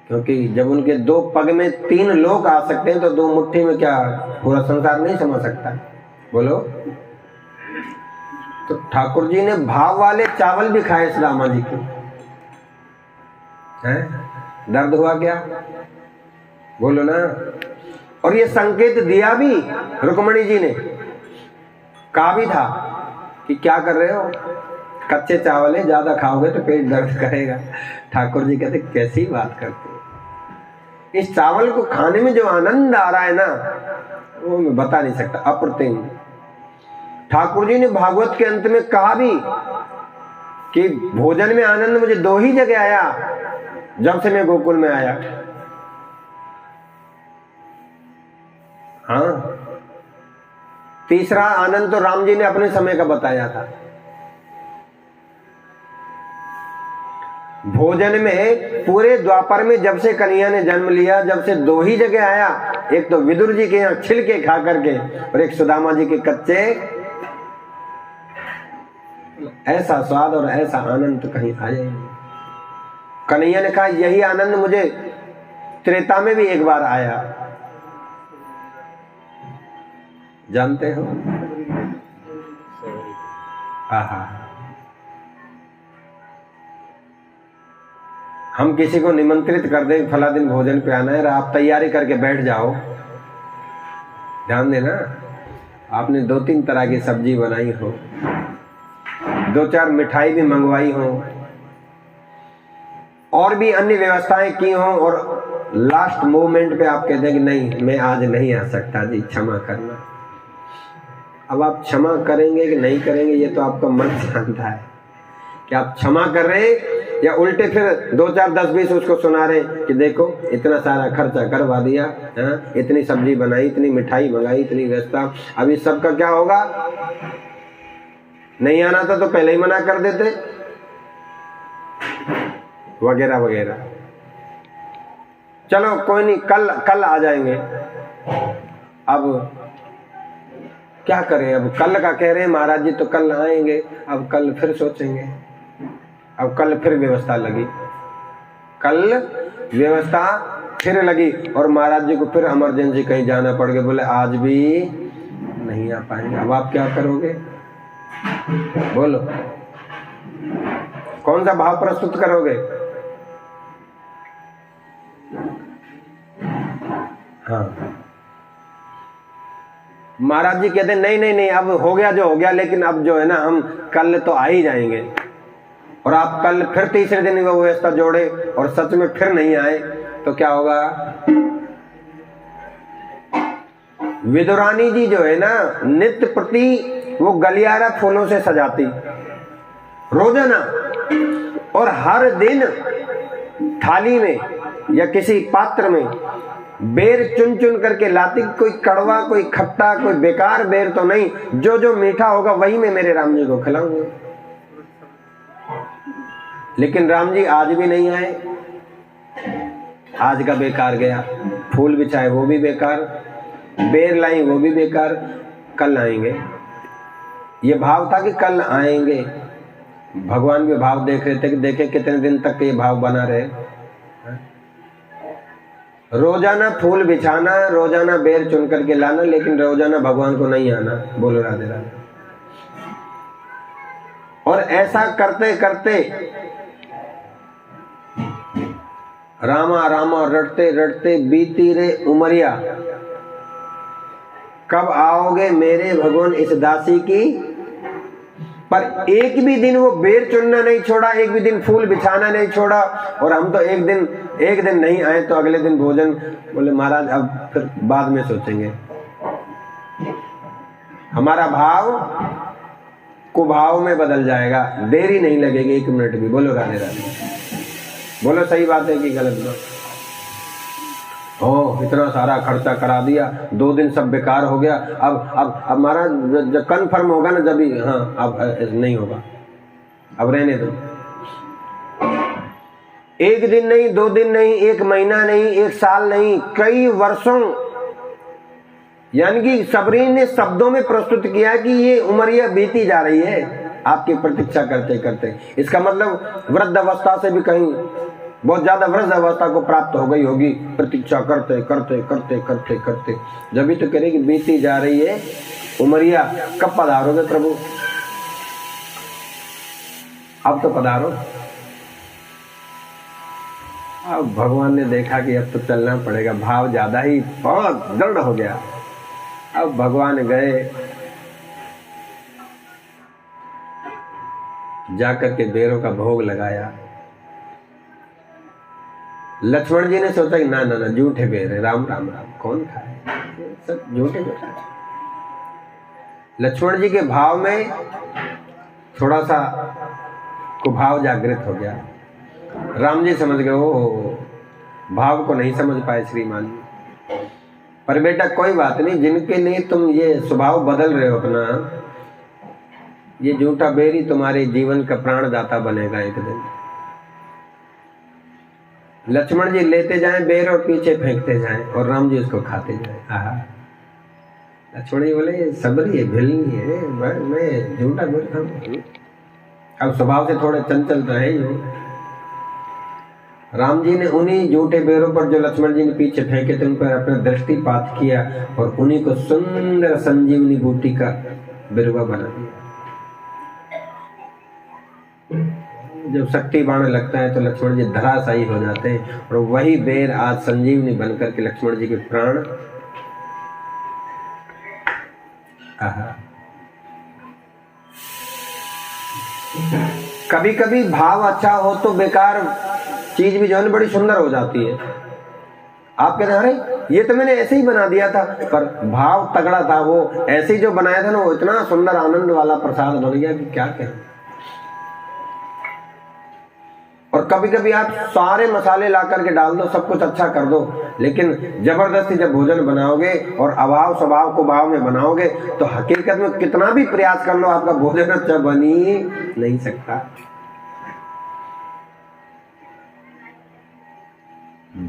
क्योंकि जब उनके 2 पग में 3 लोग आ सकते हैं तो 2 मुट्ठी में क्या पूरा संसार नहीं समा सकता? बोलो। तो ठाकुर जी ने भाव वाले चावल भी खाए सुदामा जी के। हैं? दर्द हुआ क्या? बोलो ना। और ये संकेत दिया भी रुक्मणी जी ने, कहा भी था कि क्या कर रहे हो? कच्चे चावल है, ज्यादा खाओगे तो पेट दर्द करेगा। ठाकुर जी कहते कैसी बात करते हो, इस चावल को खाने में जो आनंद आ रहा है ना, वो मैं बता नहीं सकता, अप्रतिम। ठाकुर जी ने भागवत के अंत में कहा भी कि भोजन में आनंद मुझे 2 ही जगह आया जब से मैं गोकुल में आया। हाँ, तीसरा आनंद तो राम जी ने अपने समय का बताया था। भोजन में पूरे द्वापर में जब से कन्हैया ने जन्म लिया, जब से 2 ही जगह आया, एक तो विदुर जी के यहाँ छिलके खा करके और एक सुदामा जी के कच्चे। ऐसा स्वाद और ऐसा आनंद तो कहीं आया ही नहीं। कन्हैया ने कहा यही आनंद मुझे त्रेता में भी एक बार आया, जानते हो? आहा, हम किसी को निमंत्रित कर दें फला दिन भोजन पे आना है, आप तैयारी करके बैठ जाओ। ध्यान देना, आपने 2-3 तरह की सब्जी बनाई हो, 2-4 मिठाई भी मंगवाई हो, और भी अन्य व्यवस्थाएं की हो, और लास्ट मोमेंट पे आप कहते हैं कि नहीं मैं आज नहीं आ सकता जी, क्षमा करना। अब आप क्षमा करेंगे कि नहीं करेंगे ये तो आपका मन जानता है कि आप क्षमा कर रहे हैं या उल्टे फिर 2-4 10-20 उसको सुना रहे कि देखो इतना सारा खर्चा करवा दिया, इतनी सब्जी बनाई, इतनी मिठाई मंगाई, इतनी व्यवस्था, अब इस सब का क्या होगा? नहीं आना था तो पहले ही मना कर देते, वगैरह वगैरह। चलो कोई नहीं, कल आ जाएंगे। अब क्या करें, अब कल का कह रहे हैं महाराज जी तो कल आएंगे, अब कल फिर सोचेंगे, अब कल फिर व्यवस्था लगी, कल व्यवस्था फिर लगी, और महाराज जी को फिर इमरजेंसी कहीं जाना पड़ गया, बोले आज भी नहीं आ पाएंगे। अब आप क्या करोगे? बोलो, कौन सा भाव प्रस्तुत करोगे? हाँ, महाराज जी कहते नहीं नहीं नहीं, अब हो गया जो हो गया, लेकिन अब जो है ना हम कल तो आ ही जाएंगे। और आप कल फिर तीसरे दिन वो व्यवस्था जोड़े और सच में फिर नहीं आए तो क्या होगा? विदुरानी जी जो है ना, नित्य प्रति वो गलियारा फूलों से सजाती रोजाना, और हर दिन थाली में या किसी पात्र में बेर चुन चुन करके लाती, कोई कड़वा, कोई खट्टा, कोई बेकार बेर तो नहीं, जो जो मीठा होगा वही मैं मेरे राम जी को खिलाऊंगा। लेकिन राम जी आज भी नहीं आए, आज का बेकार गया। फूल बिछाए वो भी बेकार, बेर लाई वो भी बेकार, कल आएंगे। ये भाव था कि कल आएंगे। भगवान भी भाव देख रहे थे कि देखे कितने दिन तक ये भाव बना रहे। रोजाना फूल बिछाना, रोजाना बेर चुन करके लाना, लेकिन रोजाना भगवान को नहीं आना। बोलो राधे राधे। और ऐसा करते करते रामा रामा रटते रटते बीती रे उमरिया, कब आओगे मेरे भगवान इस दासी की। पर एक भी दिन वो बेर चुनना नहीं छोड़ा, एक भी दिन फूल बिछाना नहीं छोड़ा। और हम तो एक दिन नहीं आए तो अगले दिन भोजन, बोले महाराज अब फिर बाद में सोचेंगे। हमारा भाव कुभाव में बदल जाएगा, देरी नहीं लगेगी 1 मिनट भी। बोलो राधे राधे। बोलो सही बात है कि गलत बात? ओ इतना सारा खर्चा करा दिया, 2 दिन सब बेकार हो गया। अब महाराज जब कन्फर्म होगा ना, जब भी, हाँ अब नहीं होगा, अब रहने दो। 1 दिन नहीं, 2 दिन नहीं, 1 महीना नहीं, 1 साल नहीं, कई वर्षों, यानी कि सबरी ने शब्दों में प्रस्तुत किया कि ये उमरिया बीती जा रही है आपकी प्रतीक्षा करते करते। इसका मतलब वृद्ध अवस्था से भी कहीं बहुत ज्यादा वृद्ध अवस्था को प्राप्त हो गई होगी, प्रतीक्षा करते करते करते करते करते। जब भी तो करेगी बीती जा रही है उमरिया, कब पधारोगे प्रभु? अब तो पधारो। अब भगवान ने देखा कि अब तो चलना पड़ेगा, भाव ज्यादा ही बहुत दृढ़ हो गया। अब भगवान गए, जाकर के बेरों का भोग लगाया। लक्ष्मण जी ने सोचा कि ना ना ना, झूठे बेर है, राम राम राम, कौन खाए, सब झूठे बेर है। लक्ष्मण जी के भाव में थोड़ा सा कुभाव जागृत हो गया। राम जी समझ गए, ओ भाव को नहीं समझ पाए श्रीमान जी। पर बेटा कोई बात नहीं, जिनके लिए तुम ये स्वभाव बदल रहे हो अपना, ये झूठा बेर ही तुम्हारे जीवन का प्राणदाता बनेगा एक दिन। लक्ष्मण जी लेते जाएं बेर और पीछे फेंकते जाएं और राम जी उसको खाते जाएं। आहा, लक्ष्मण जी बोले सबरी है, भिलनी है, मैं झूठा बेर खाऊं। अब स्वभाव से थोड़े चंचल तो है ही हो। राम जी ने उन्हीं झूठे बेरों पर जो लक्ष्मण जी ने पीछे फेंके थे उन पर अपना दृष्टिपात किया और उन्हीं को सुंदर संजीवनी बूटी का बिरुवा बना दिया। जब शक्ति बाण लगता है तो लक्ष्मण जी धराशायी हो जाते हैं और वही बेर आज संजीवनी बनकर के लक्ष्मण जी के प्राण। कभी कभी भाव अच्छा हो तो बेकार चीज भी जो है बड़ी सुंदर हो जाती है। आप कहते हैं अरे ये तो मैंने ऐसे ही बना दिया था, पर भाव तगड़ा था, वो ऐसे ही जो बनाया था ना वो इतना सुंदर आनंद वाला प्रसाद बन गया कि क्या कहें। और कभी कभी आप सारे मसाले ला करके डाल दो, सब कुछ अच्छा कर दो, लेकिन जबरदस्ती जब भोजन बनाओगे और अभाव स्वभाव को भाव में बनाओगे तो हकीकत में कितना भी प्रयास कर लो आपका भोजन अच्छा बन ही नहीं सकता।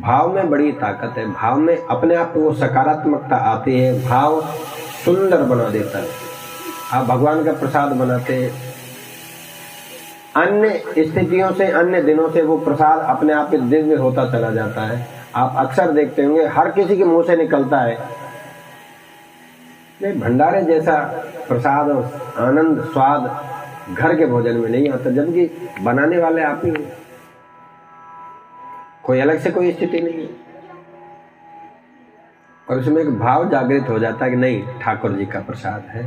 भाव में बड़ी ताकत है, भाव में अपने आप वो सकारात्मकता आती है, भाव सुंदर बना देता है। आप भगवान का प्रसाद बनाते हैं, अन्य स्थितियों से अन्य दिनों से वो प्रसाद अपने आप दिव्य होता चला जाता है। आप अक्सर देखते होंगे हर किसी के मुंह से निकलता है भंडारे जैसा प्रसाद और आनंद स्वाद घर के भोजन में नहीं आता, जबकि बनाने वाले आप ही हैं, कोई अलग से कोई स्थिति नहीं है। और उसमें एक भाव जागृत हो जाता है कि नहीं ठाकुर जी का प्रसाद है,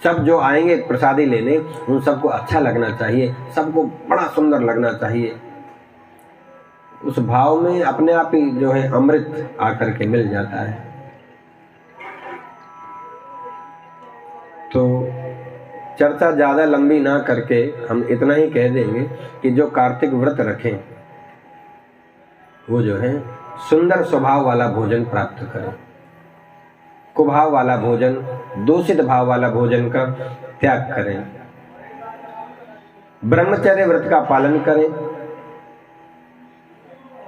सब जो आएंगे प्रसादी लेने उन सबको अच्छा लगना चाहिए, सबको बड़ा सुंदर लगना चाहिए। उस भाव में अपने आप ही जो है अमृत आकर के मिल जाता है। तो चर्चा ज्यादा लंबी ना करके हम इतना ही कह देंगे कि जो कार्तिक व्रत रखें वो जो है सुंदर स्वभाव वाला भोजन प्राप्त करें, कुभाव वाला भोजन, दूषित भाव वाला भोजन का त्याग करें, ब्रह्मचर्य व्रत का पालन करें,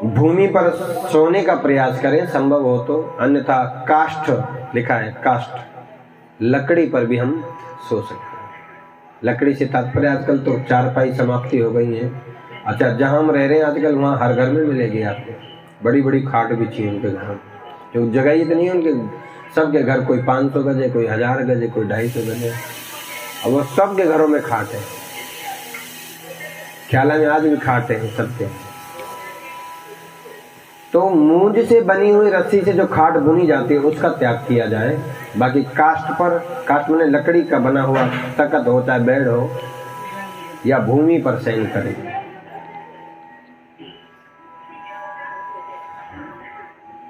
भूमि पर सोने का प्रयास करें संभव हो तो, अन्यथा काष्ठ लिखा है, काष्ठ लकड़ी पर भी हम सो सकते हैं। लकड़ी से तात्पर्य आजकल तो चारपाई समाप्ति हो गई है। अच्छा, जहां हम रह रहे हैं आजकल वहां हर घर में मिलेगी आपको, बड़ी बड़ी खाट बिछी है उनके घर, जो जगह इतनी है उनके सबके घर, कोई 500 गज है, कोई 1000 गज है, कोई 250 गज है, और वो सबके घरों में खाट है। ख्याला में आज भी खाट है सबके। तो मूंज से बनी हुई रस्सी से जो खाट बुनी जाती है उसका त्याग किया जाए। बाकी काष्ठ पर, काष्ठ में लकड़ी का बना हुआ तख्त हो, चाहे बेड हो, या भूमि पर शयन करें।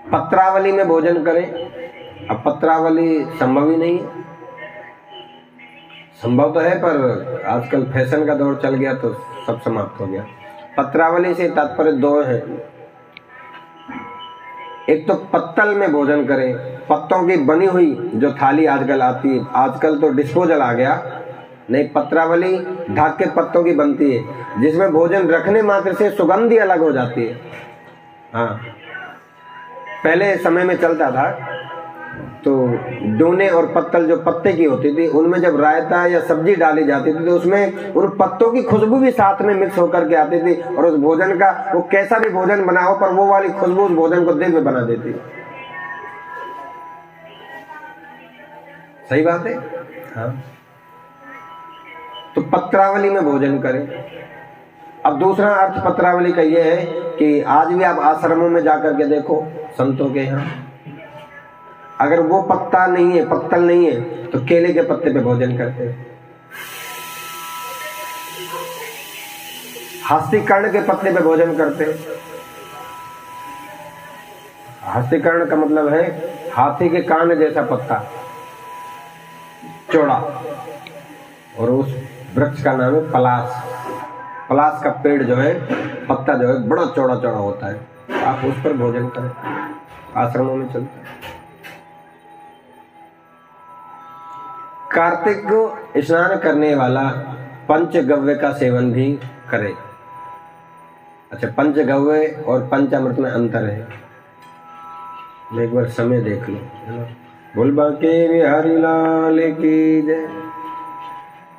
पत्रावली में भोजन करें। अब पत्रावली संभव ही नहीं है, संभव तो है पर आजकल फैशन का दौर चल गया तो सब समाप्त हो गया। पत्रावली से तात्पर्य दो है, एक तो पत्तल में भोजन करें, पत्तों की बनी हुई जो थाली आजकल आती है, आजकल तो डिस्पोजल आ गया, नहीं पत्रावली ढाक के पत्तों की बनती है जिसमें भोजन रखने मात्र से सुगंध ही अलग हो जाती है। हाँ, पहले समय में चलता था तो डोने और पत्तल जो पत्ते की होती थी उनमें जब रायता या सब्जी डाली जाती थी तो उसमें उन पत्तों की खुशबू भी साथ में मिक्स होकर के आती थी और उस भोजन का, वो कैसा भी भोजन बना हो पर वो वाली खुशबू उस भोजन को दिव्य बना देती। सही बात है। हाँ, तो पत्रावली में भोजन करें। अब दूसरा अर्थ पत्रावली का यह है कि आज भी आप आश्रमों में जाकर के देखो, संतों के यहाँ अगर वो पत्ता नहीं है, पत्तल नहीं है, तो केले के पत्ते पे भोजन करते हैं। हस्तिकर्ण के पत्ते पे भोजन करते। हस्तिकर्ण का मतलब है हाथी के कान जैसा पत्ता, चौड़ा, और उस वृक्ष का नाम है पलाश। पलाश का पेड़ जो है, पत्ता जो है बड़ा चौड़ा चौड़ा होता है, आप उस पर भोजन करें, आश्रमों में चलता है। कार्तिक को स्नान करने वाला पंचगव्य का सेवन भी करे। अच्छा, पंचगव्य और पंचामृत में अंतर है, एक बार समय देख लो, है ना। बोल बांके बिहारी लाल की जय।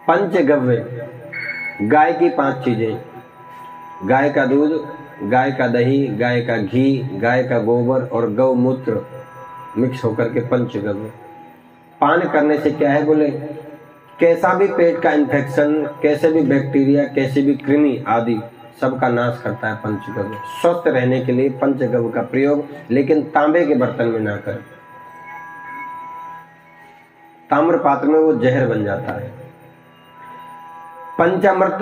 पंचगव्य गाय की 5 चीजें, गाय का दूध, गाय का दही, गाय का घी, गाय का गोबर और गौमूत्र मिक्स होकर के पंचगव्य। पान करने से क्या है बोले, कैसा भी पेट का इन्फेक्शन, कैसे भी बैक्टीरिया, कैसे भी कृमि आदि सबका नाश करता है पंचगव्य। स्वस्थ रहने के लिए पंचगव्य का प्रयोग, लेकिन तांबे के बर्तन में ना करें, ताम्र पात्र में वो जहर बन जाता है। पंचामृत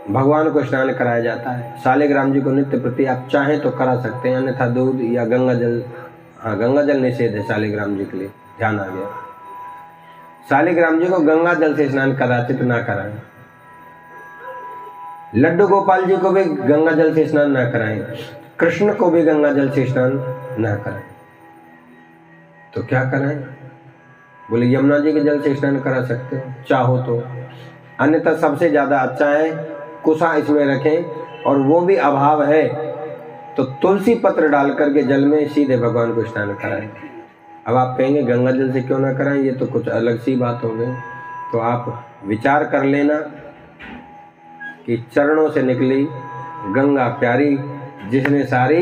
भगवान को स्नान कराया जाता है। शालिग्राम जी को नित्य प्रति आप चाहें तो करा सकते हैं, अन्यथा दूध या गंगा जल, हाँ गंगा जल निषेध है शालिग्राम जी के लिए, ध्यान आ गया। शालिग्राम जी को गंगा जल से स्नान कराते तो ना कराएं। लड्डू गोपाल जी को भी गंगा जल से स्नान ना कराएं, कृष्ण को भी गंगा जल से स्नान ना कराएं। तो क्या कराएं बोले, यमुना जी के जल से स्नान करा सकते हो चाहो तो, अन्यथा सबसे ज्यादा अच्छा है कुसा इसमें रखें, और वो भी अभाव है तो तुलसी पत्र डाल करके जल में सीधे भगवान को स्नान कराएं। अब आप कहेंगे गंगा जल से क्यों ना कराएं, ये तो कुछ अलग सी बात हो गई। तो आप विचार कर लेना कि चरणों से निकली गंगा प्यारी, जिसने सारी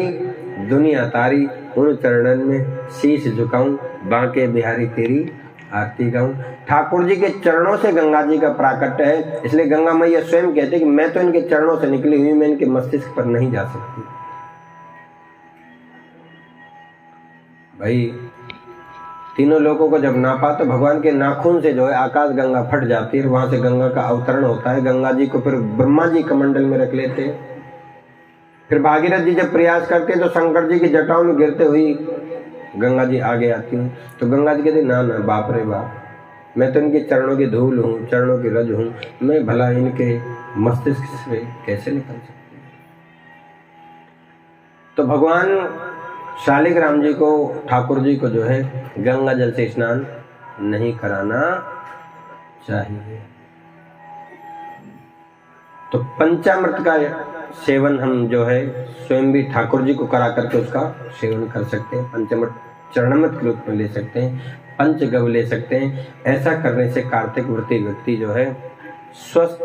दुनिया तारी, उन चरणन में शीश झुकाऊं, बांके बिहारी तेरी आरती गाऊं। ठाकुर जी के चरणों से गंगा जी का प्राकट्य है, इसलिए गंगा मैया स्वयं कहते कि मैं तो इनके चरणों से निकली हुई, मैं इनके मस्तिष्क पर नहीं जा सकती। भाई तीनों लोगों को जब नापा तो भगवान के नाखून से जो है आकाश गंगा फट जाती है, वहां से गंगा का अवतरण होता है। गंगा जी को फिर ब्रह्मा जी कमंडल में रख लेते हैं। फिर भागीरथ जी जब प्रयास करते हैं तो शंकर जी की जटाओं में गिरते हुई गंगा जी आगे आती हूँ। तो गंगा जी कहते ना ना बाप रे बाप, मैं तो इनके चरणों की धूल हूँ, चरणों की रज हूँ, मैं भला इनके मस्तिष्क से कैसे निकल सकती। तो भगवान शालिग्राम जी को, ठाकुर जी को जो है गंगा जल से स्नान नहीं कराना चाहिए। तो पंचामृत का सेवन हम जो है स्वयं भी ठाकुर जी को करा करके उसका सेवन कर सकते हैं। पंचामृत चरणामृत के रूप में ले सकते हैं, पंचगव्य ले सकते हैं। ऐसा करने से कार्तिक व्रती व्यक्ति जो है स्वस्थ,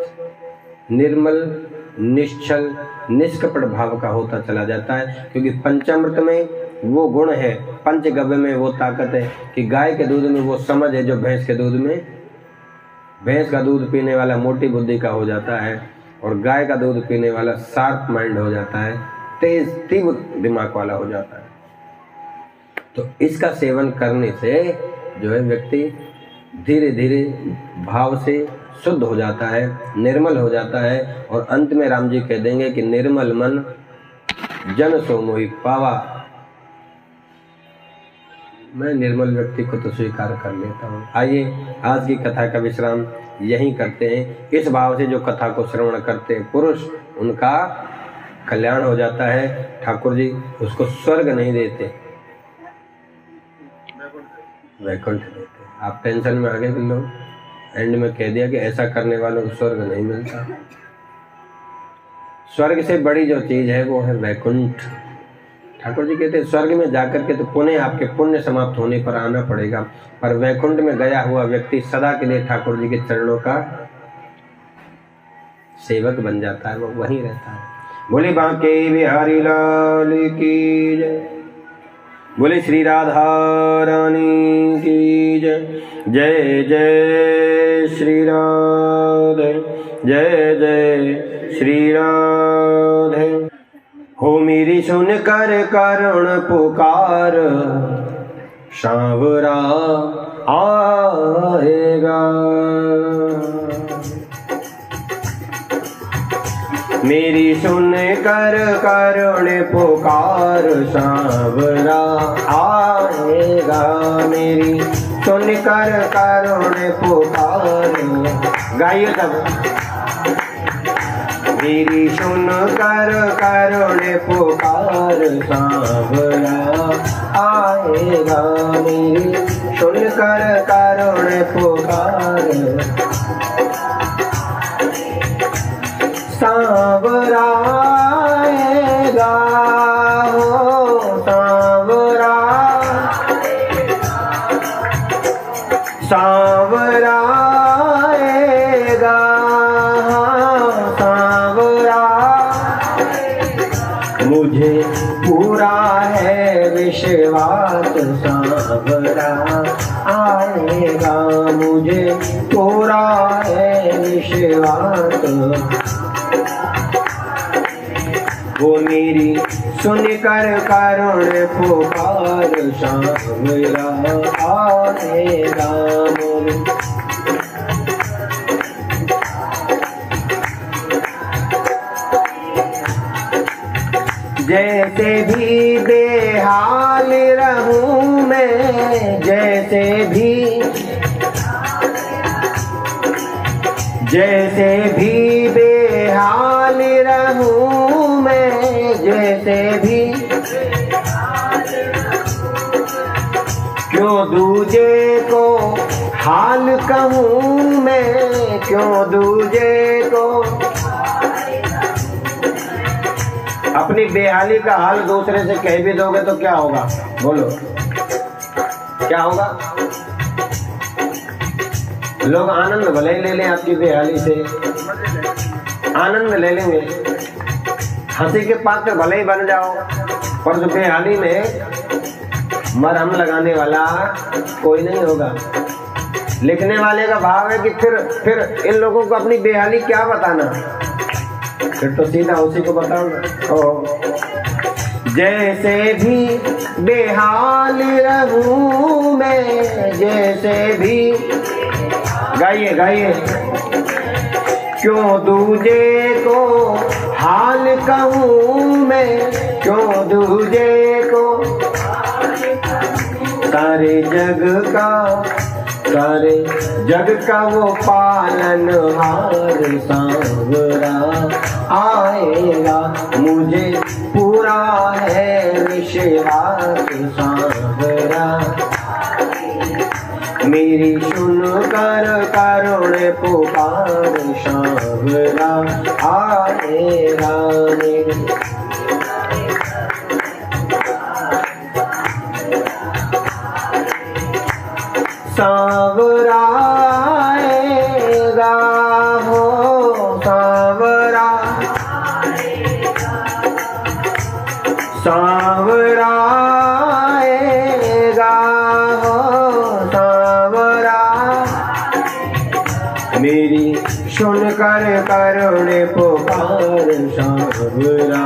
निर्मल, निश्चल, निष्कपट भाव का होता चला जाता है, क्योंकि पंचामृत में वो गुण है, पंचगव्य में वो ताकत है कि गाय के दूध में वो समझ है जो भैंस के दूध में। भैंस का दूध पीने वाला मोटी बुद्धि का हो जाता है, और गाय का दूध पीने वाला शार्प माइंड हो जाता है, तेज तीव्र दिमाग वाला हो जाता है। तो इसका सेवन करने से जो है व्यक्ति धीरे धीरे भाव से शुद्ध हो जाता है, निर्मल हो जाता है, और अंत में राम जी कह देंगे कि निर्मल मन जन सो मोहि पावा। मैं निर्मल व्यक्ति को तो स्वीकार कर लेता हूँ। आइए आज की कथा का विश्राम यहीं करते हैं। इस भाव से जो कथा को श्रवण करते हैं पुरुष, उनका कल्याण हो जाता है। ठाकुर जी उसको स्वर्ग नहीं देते, वैकुंठ देते। आप टेंशन में आगे के लोग एंड में कह दिया कि ऐसा करने वालों को स्वर्ग नहीं मिलता। स्वर्ग से बड़ी जो चीज है वो है वैकुंठ। ठाकुर जी कहते हैं स्वर्ग में जाकर के तो पुण्य, आपके पुण्य समाप्त होने पर आना पड़ेगा, पर वैकुंठ में गया हुआ व्यक्ति सदा के लिए ठाकुर जी के चरणों का सेवक बन जाता है, वो वहीं रहता है। बोले बांके बिहारी लाल की जय, बोले श्री राधा रानी की जय। जय जय श्री राधे, जय जय श्री राधे। हो मेरी सुन कर करुण पुकार, सांवरा आएगा। मेरी सुन कर करुण पुकार सांवरा आएगा। मेरी सुन कर करुण पुकार, गाइए सब। मेरी सुन कर करुण पुकार सांवरा आएगा। मेरी सुन कर करुण पुकार सांवरा आएगा। हो सांवरा, सांवरा आएगा। सांवरा, मुझे पूरा है विश्वास सांवरा आएगा। मुझे पूरा है विश्वास, वो मेरी सुन कर करुण पुकार सांवरा आएगा। जैसे भी बेहाल रहूं मैं, जैसे भी बेहाल रहूं मैं, जैसे भी क्यों दूजे को हाल कहूं मैं, क्यों दूजे को अपनी बेहाली का हाल दूसरे से कह भी दोगे तो क्या होगा? बोलो क्या होगा? लोग आनंद भले ही ले लें आपकी बेहाली से, आनंद ले लेंगे, हंसी के पात्र भले ही बन जाओ, पर जो बेहाली में मरहम लगाने वाला कोई नहीं होगा। लिखने वाले का भाव है कि फिर इन लोगों को अपनी बेहाली क्या बताना, फिर तो सीधा उसी को बताओ ना। जैसे भी बेहाल रहूं मैं, जैसे भी, गाइए गाइए, क्यों दूजे को हाल कहूं मैं, क्यों दूजे को सारे जग का वो पालनहार सांवरा आएगा। मुझे पूरा है विश्वास सांवरा, मेरी सुन कर करुण पुकार सांवरा आएगा। मेरी सांवरा आएगा। हो सांवरा, सांवरा आएगा। हो सांवरा, मेरी सुन कर करुण पुकार सांवरा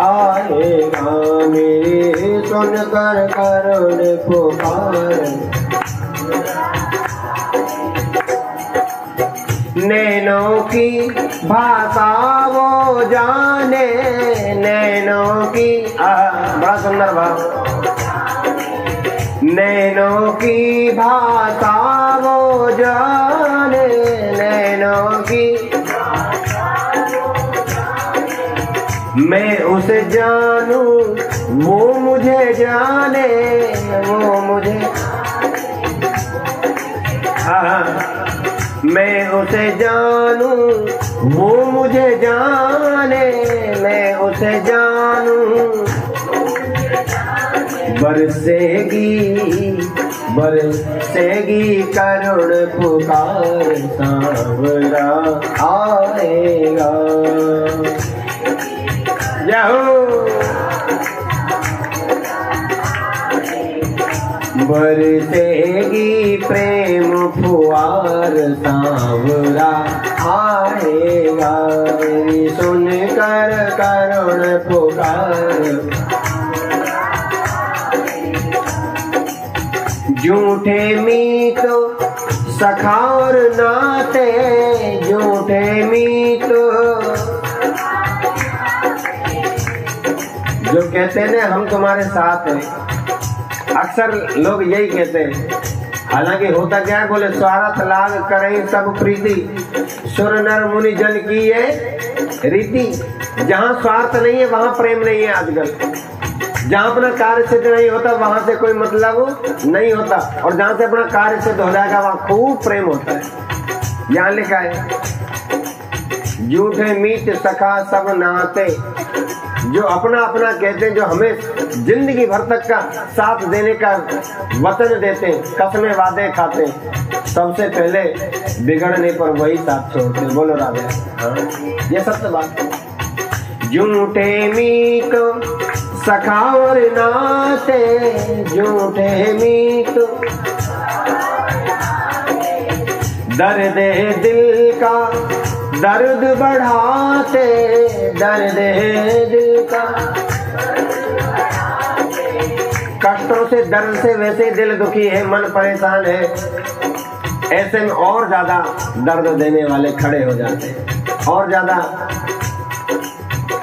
आएगा। मेरी सुन कर करुण पुकार, नैनों की भाषा वो जाने, नैनों की, बड़ा सुंदर भाव, नैनों की भाषा वो जाने, नैनों की, मैं उसे जानूं वो मुझे जाने, वो मुझे, मैं उसे जानूं वो मुझे जाने, मैं उसे जानूं। बरसेगी करुण पुकार सांवरा आएगा। जाओ बरसेगी प्रेम फुहार सांवरा आएगा। सुन कर करुण पुकार, झूठे मीत सखा और नाते, झूठे मीत जो कहते हैं ना हम तुम्हारे साथ हैं, अक्सर लोग यही कहते हैं। हालांकि होता क्या है, बोले स्वार्थ लाग करें सब प्रीति, सुर नर मुनि जन की ये रीति। जहाँ स्वार्थ नहीं है वहां प्रेम नहीं है आजकल। जहाँ अपना कार्य सिद्ध नहीं होता वहां से कोई मतलब नहीं होता, और जहाँ से अपना कार्य सिद्ध हो जाएगा वहां खूब प्रेम होता है। यहाँ लिखा है, झूठे मीत सखा सब नाते, जो अपना अपना कहते हैं, जो हमें जिंदगी भर तक का साथ देने का वचन देते हैं, कसमें वादे खाते हैं, सबसे पहले बिगड़ने पर वही साथ छोड़ते हैं। बोलो राधे। हाँ, ये सत्य बात। झूठे मीत सखा और नाते, झूठे मीत दर्द दिल का दर्द बढ़ाते, दर्द दिल का। कष्टों से दर्द से वैसे दिल दुखी है, मन परेशान है, ऐसे में और ज्यादा दर्द देने वाले खड़े हो जाते हैं, और ज्यादा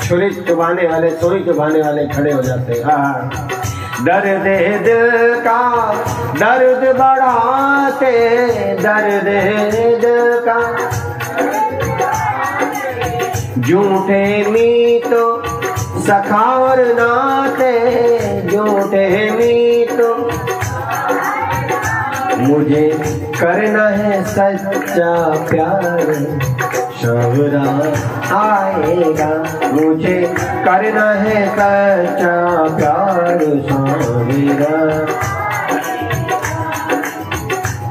छुरी चुभाने वाले, सुई चुभाने वाले खड़े हो जाते हैं। हाँ, दर्द दिल का दर्द बढ़ाते, दर्द दिल का। झूठे मीत सखा और नाते, झूठे मीत। मुझे करना है सच्चा प्यार, सांवरा आएगा। मुझे करना है सच्चा प्यार, सांवरा।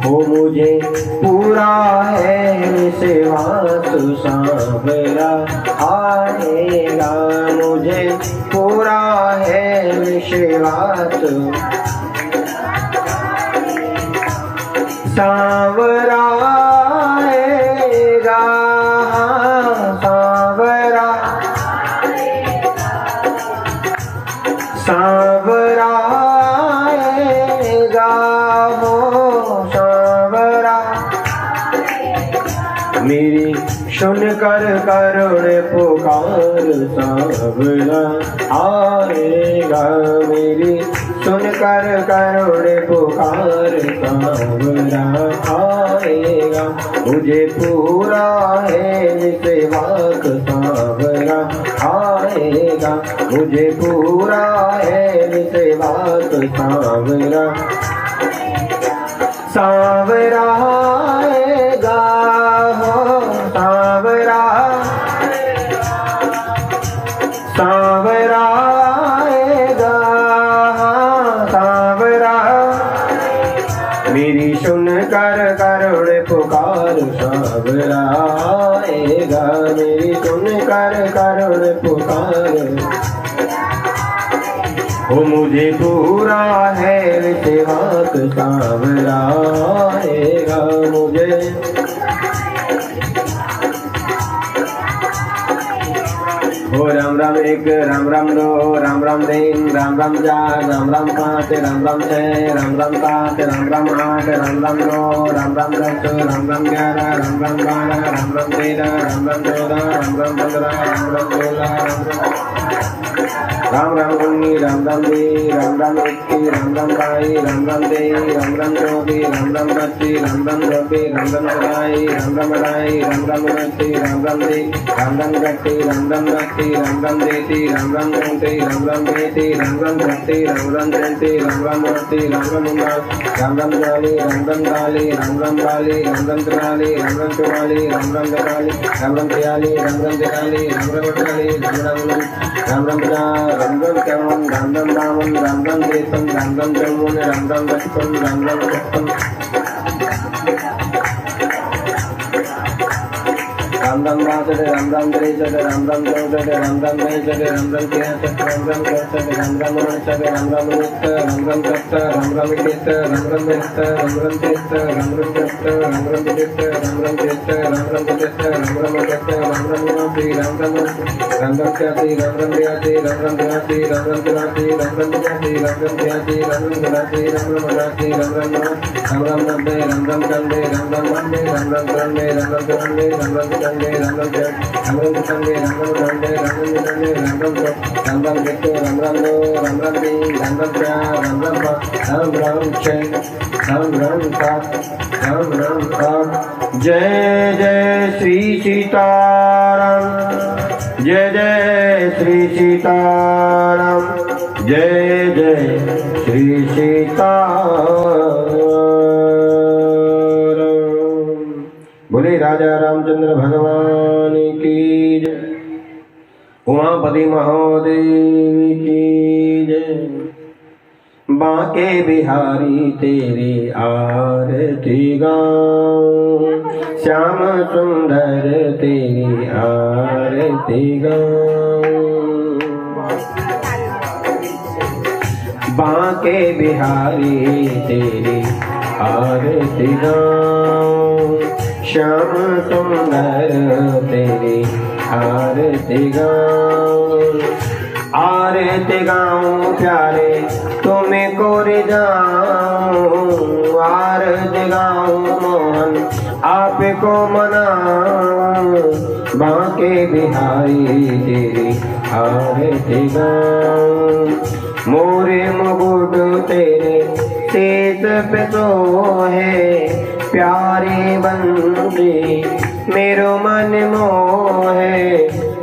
हो मुझे पूरा है विश्वास, सांवरा आएगा। मुझे पूरा है विश्वास, सांवरा आएगा, सांवरा, सांवरा आएगा, हो सांवरा। मेरी सुनकर करुण पुकार, सांवरा आएगा। मेरी सुनकर करुण पुकार, सांवरा आएगा। मुझे पूरा है विश्वास, सांवरा आएगा। मुझे पूरा है विश्वास, सांवरा, सांवरा आएगा, हो सांवरा, सांवरा आएगा, सांवरा। मेरी सुनकर करुण पुकार, सांवरा आएगा। मेरी सुनकर करुण पुकार, हो मुझे पूरा है विश्वास, सांवरा आएगा। मुझे हो राम राम एक, राम राम दो, राम राम तीन, राम राम चार, राम राम पाँच, राम राम छः, राम राम सात, राम राम आठ, राम राम नौ, राम राम 10, राम राम 11, राम राम 12, राम राम 13, राम राम 14, राम राम 15, राम राम 16, राम राम 19, राम राम 20, राम राम 21, राम राम 22, राम राम 23, राम राम 24, राम राम 25, राम राम 26, राम राम 27, राम राम 28, राम राम 29, राम राम 30, राम राम 31, राम राम 32, राम राम 33, राम राम 34, राम राम 35, राम राम 36, राम राम 37, राम राम 38, राम राम 39, राम राम 40, राम राम 40, राम राम 42, राम राम 43, राम राम 44, राम राम 45, राम राम 46, राम राम 43, राम राम 48, राम राम 49, राम राम 50, राम राम 51, राम राम 52, राम राम 53, राम राम 54, राम राम 55, राम राम 56, राम राम 62, राम राम 63, राम राम 64, राम राम 65, राम राम 66, राम राम 67, राम राम 69, राम राम 69, राम राम 70, राम राम 71, राम राम 72, राम राम 73, राम राम 74, राम राम 75, राम राम 76, राम राम 77, राम राम 78, राम राम 79, राम राम 80, राम राम 81, राम राम 82, राम राम 83, राम राम 84, राम राम 85, राम राम 86, राम राम 87, राम राम 88, राम राम 90, राम राम 90, राम राम 90, राम राम 90, राम राम 93, राम राम 94, राम राम 95, राम राम 95, राम राम 95, राम राम 95, राम राम 95, राम राम 96, राम राम 97, राम राम 98, राम राम 99, राम राम 100, राम राम राम विष्णु राम राम नो राम राम दी राम राम प्रा राम राम पा राम राम छे राम राम सात राम राम आठ। जय जय श्री सीताराम जय जय श्री सीताराम जय जय श्री सीताराम। बोले राजा रामचंद्र भगवान की जय। उमापति महादेव की जय। बांके बिहारी तेरी आरती गाऊं श्याम सुंदर तेरी आरती गाऊं। बांके बिहारी तेरी आरती गाऊं श्याम सुंदर तेरी आरती गाऊं। आरती गाऊं प्यारे तुम्हें कोरे जाऊं आरती गाऊं मोहन आपको मनाऊं। बांके बिहारी तेरी आरती गाऊं मोरे मुकुट तेरे शीश पे सोहे प्यारे बंदे मेरो मन मोहे।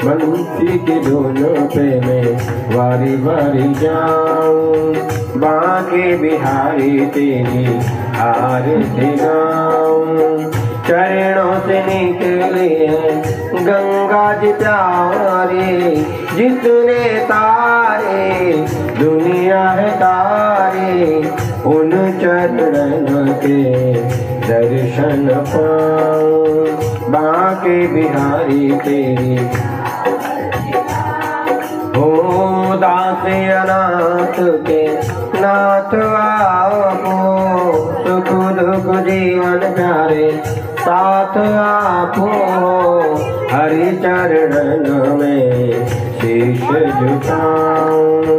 बंसी के दोनों पे मैं वारी वारी जाऊं बांके बिहारी तेरी आरती गाऊं। चरणों से निकले हैं गंगा जी प्यारे जितने तारे दुनिया है तारे उन चरणों के दर्शन पाऊं। बांके बिहारी तेरी हो दास अनाथ के नाथ आपो सुख दुख जीवन प्यारे साथ आपो। हरि चरण में शीश झुकाऊं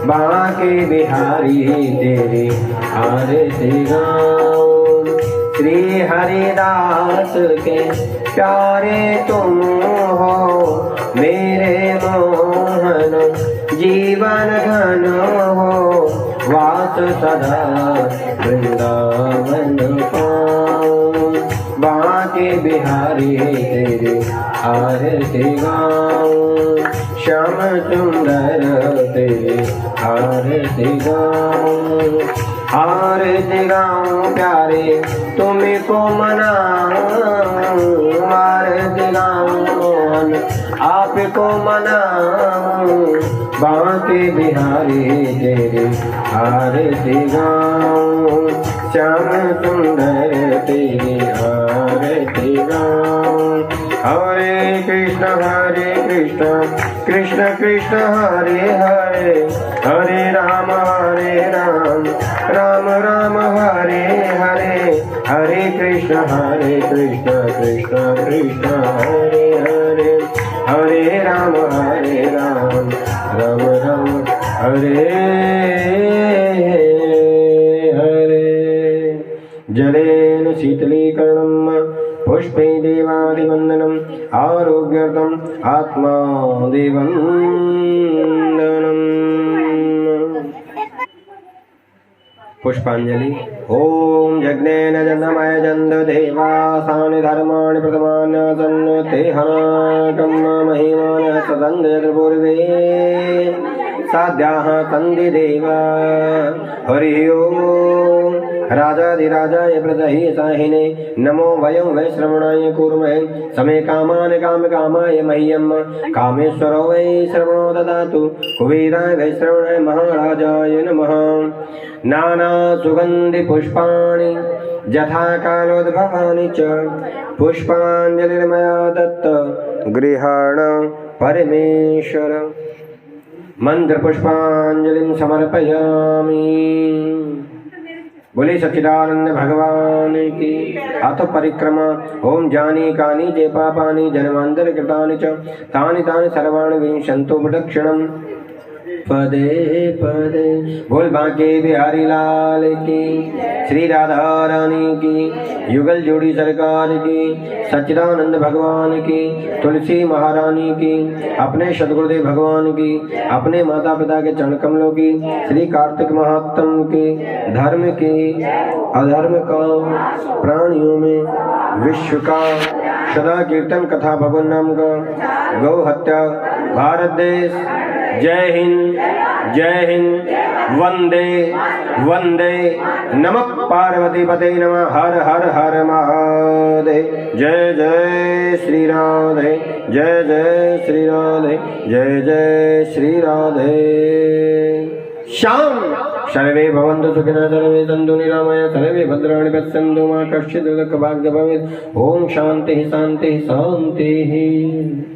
बांके बिहारी तेरी आरती गाऊं। श्री हरिदास के प्यारे तुम हो मेरे मोहन जीवन घन हो। वास सदा वृंदावन पाऊं बांके बिहारी तेरी आरती गाऊं श्याम सुंदर तेरी आरती गाऊं। आरती गाऊं प्यारे तुमको मनाऊं आरती गाऊं मोहन आपको मनाऊं। बांके बिहारी तेरी आरती गाऊं श्याम सुंदर तेरी आरती गाऊं। हरे कृष्ण कृष्ण कृष्ण हरे हरे हरे राम राम राम हरे हरे हरे कृष्ण कृष्ण कृष्ण हरे हरे हरे राम राम राम हरे हरे। जलेन शीतलीकरणं पुष्पे देवादिवन्दनम् आरोग्यर्थम् आत्मा देवन्दनम्। पुष्पांजलि। ओम यज्ञेन जन्मय जन्द देवासानि धर्माणि प्रथमान्यासन् तेहनाकं महिमानः सदन्द जगपूर्वे साध्याः सन्धि देवा। हरि ओम। राजाधिराजाय प्रदहि साहिने नमो वयं वै श्रवणाय कुर्महे समे कामान् कामकामाय मह्यं कामेश्वरो वै श्रवणो ददातु कुबेराय वै श्रवणाय महाराजाय नमः। नाना सुगन्धि पुष्पाणि यथा कालोद्भवानि च पुष्पाञ्जलिर्मया दत्त गृहाण परमेश्वर। मंत्र पुष्पांजलिं समर्पयामि। बोले सच्चिदानंद भगवान की। अथ परिक्रमा। ओम जानी कानी जे पापानि जन्मांतर कृतानि च तानि तानि सर्वाणि विंशन्तु प्रदक्षिणम्। पदे पदे। बोल बांके बिहारी लाल की, श्री राधा रानी की, युगल जोड़ी सरकार की, सच्चिदानंद भगवान की, तुलसी महारानी की, अपने सदगुरुदेव भगवान की, अपने माता पिता के चरण कमलों की, श्री कार्तिक महात्म के, धर्म के, अधर्म का, प्राणियों में, विश्व का, सदा कीर्तन कथा भगवान नाम का, गौ हत्या, भारत देश, जय हिंद, जय हिंद, वंदे वंदे, नमः पार्वती पते नमः, हर हर हर महादेव। जय जय श्री राधे, जय जय श्री राधे, जय जय श्री राधे। श्याम सर्वे भवन्तु सुखिनः, सर्वे सन्तु निरामया, सर्वे भद्राणि पश्यन्तु मा कश्चित् दुःखभाग् भवेत्। ओम शांति शांति शांति।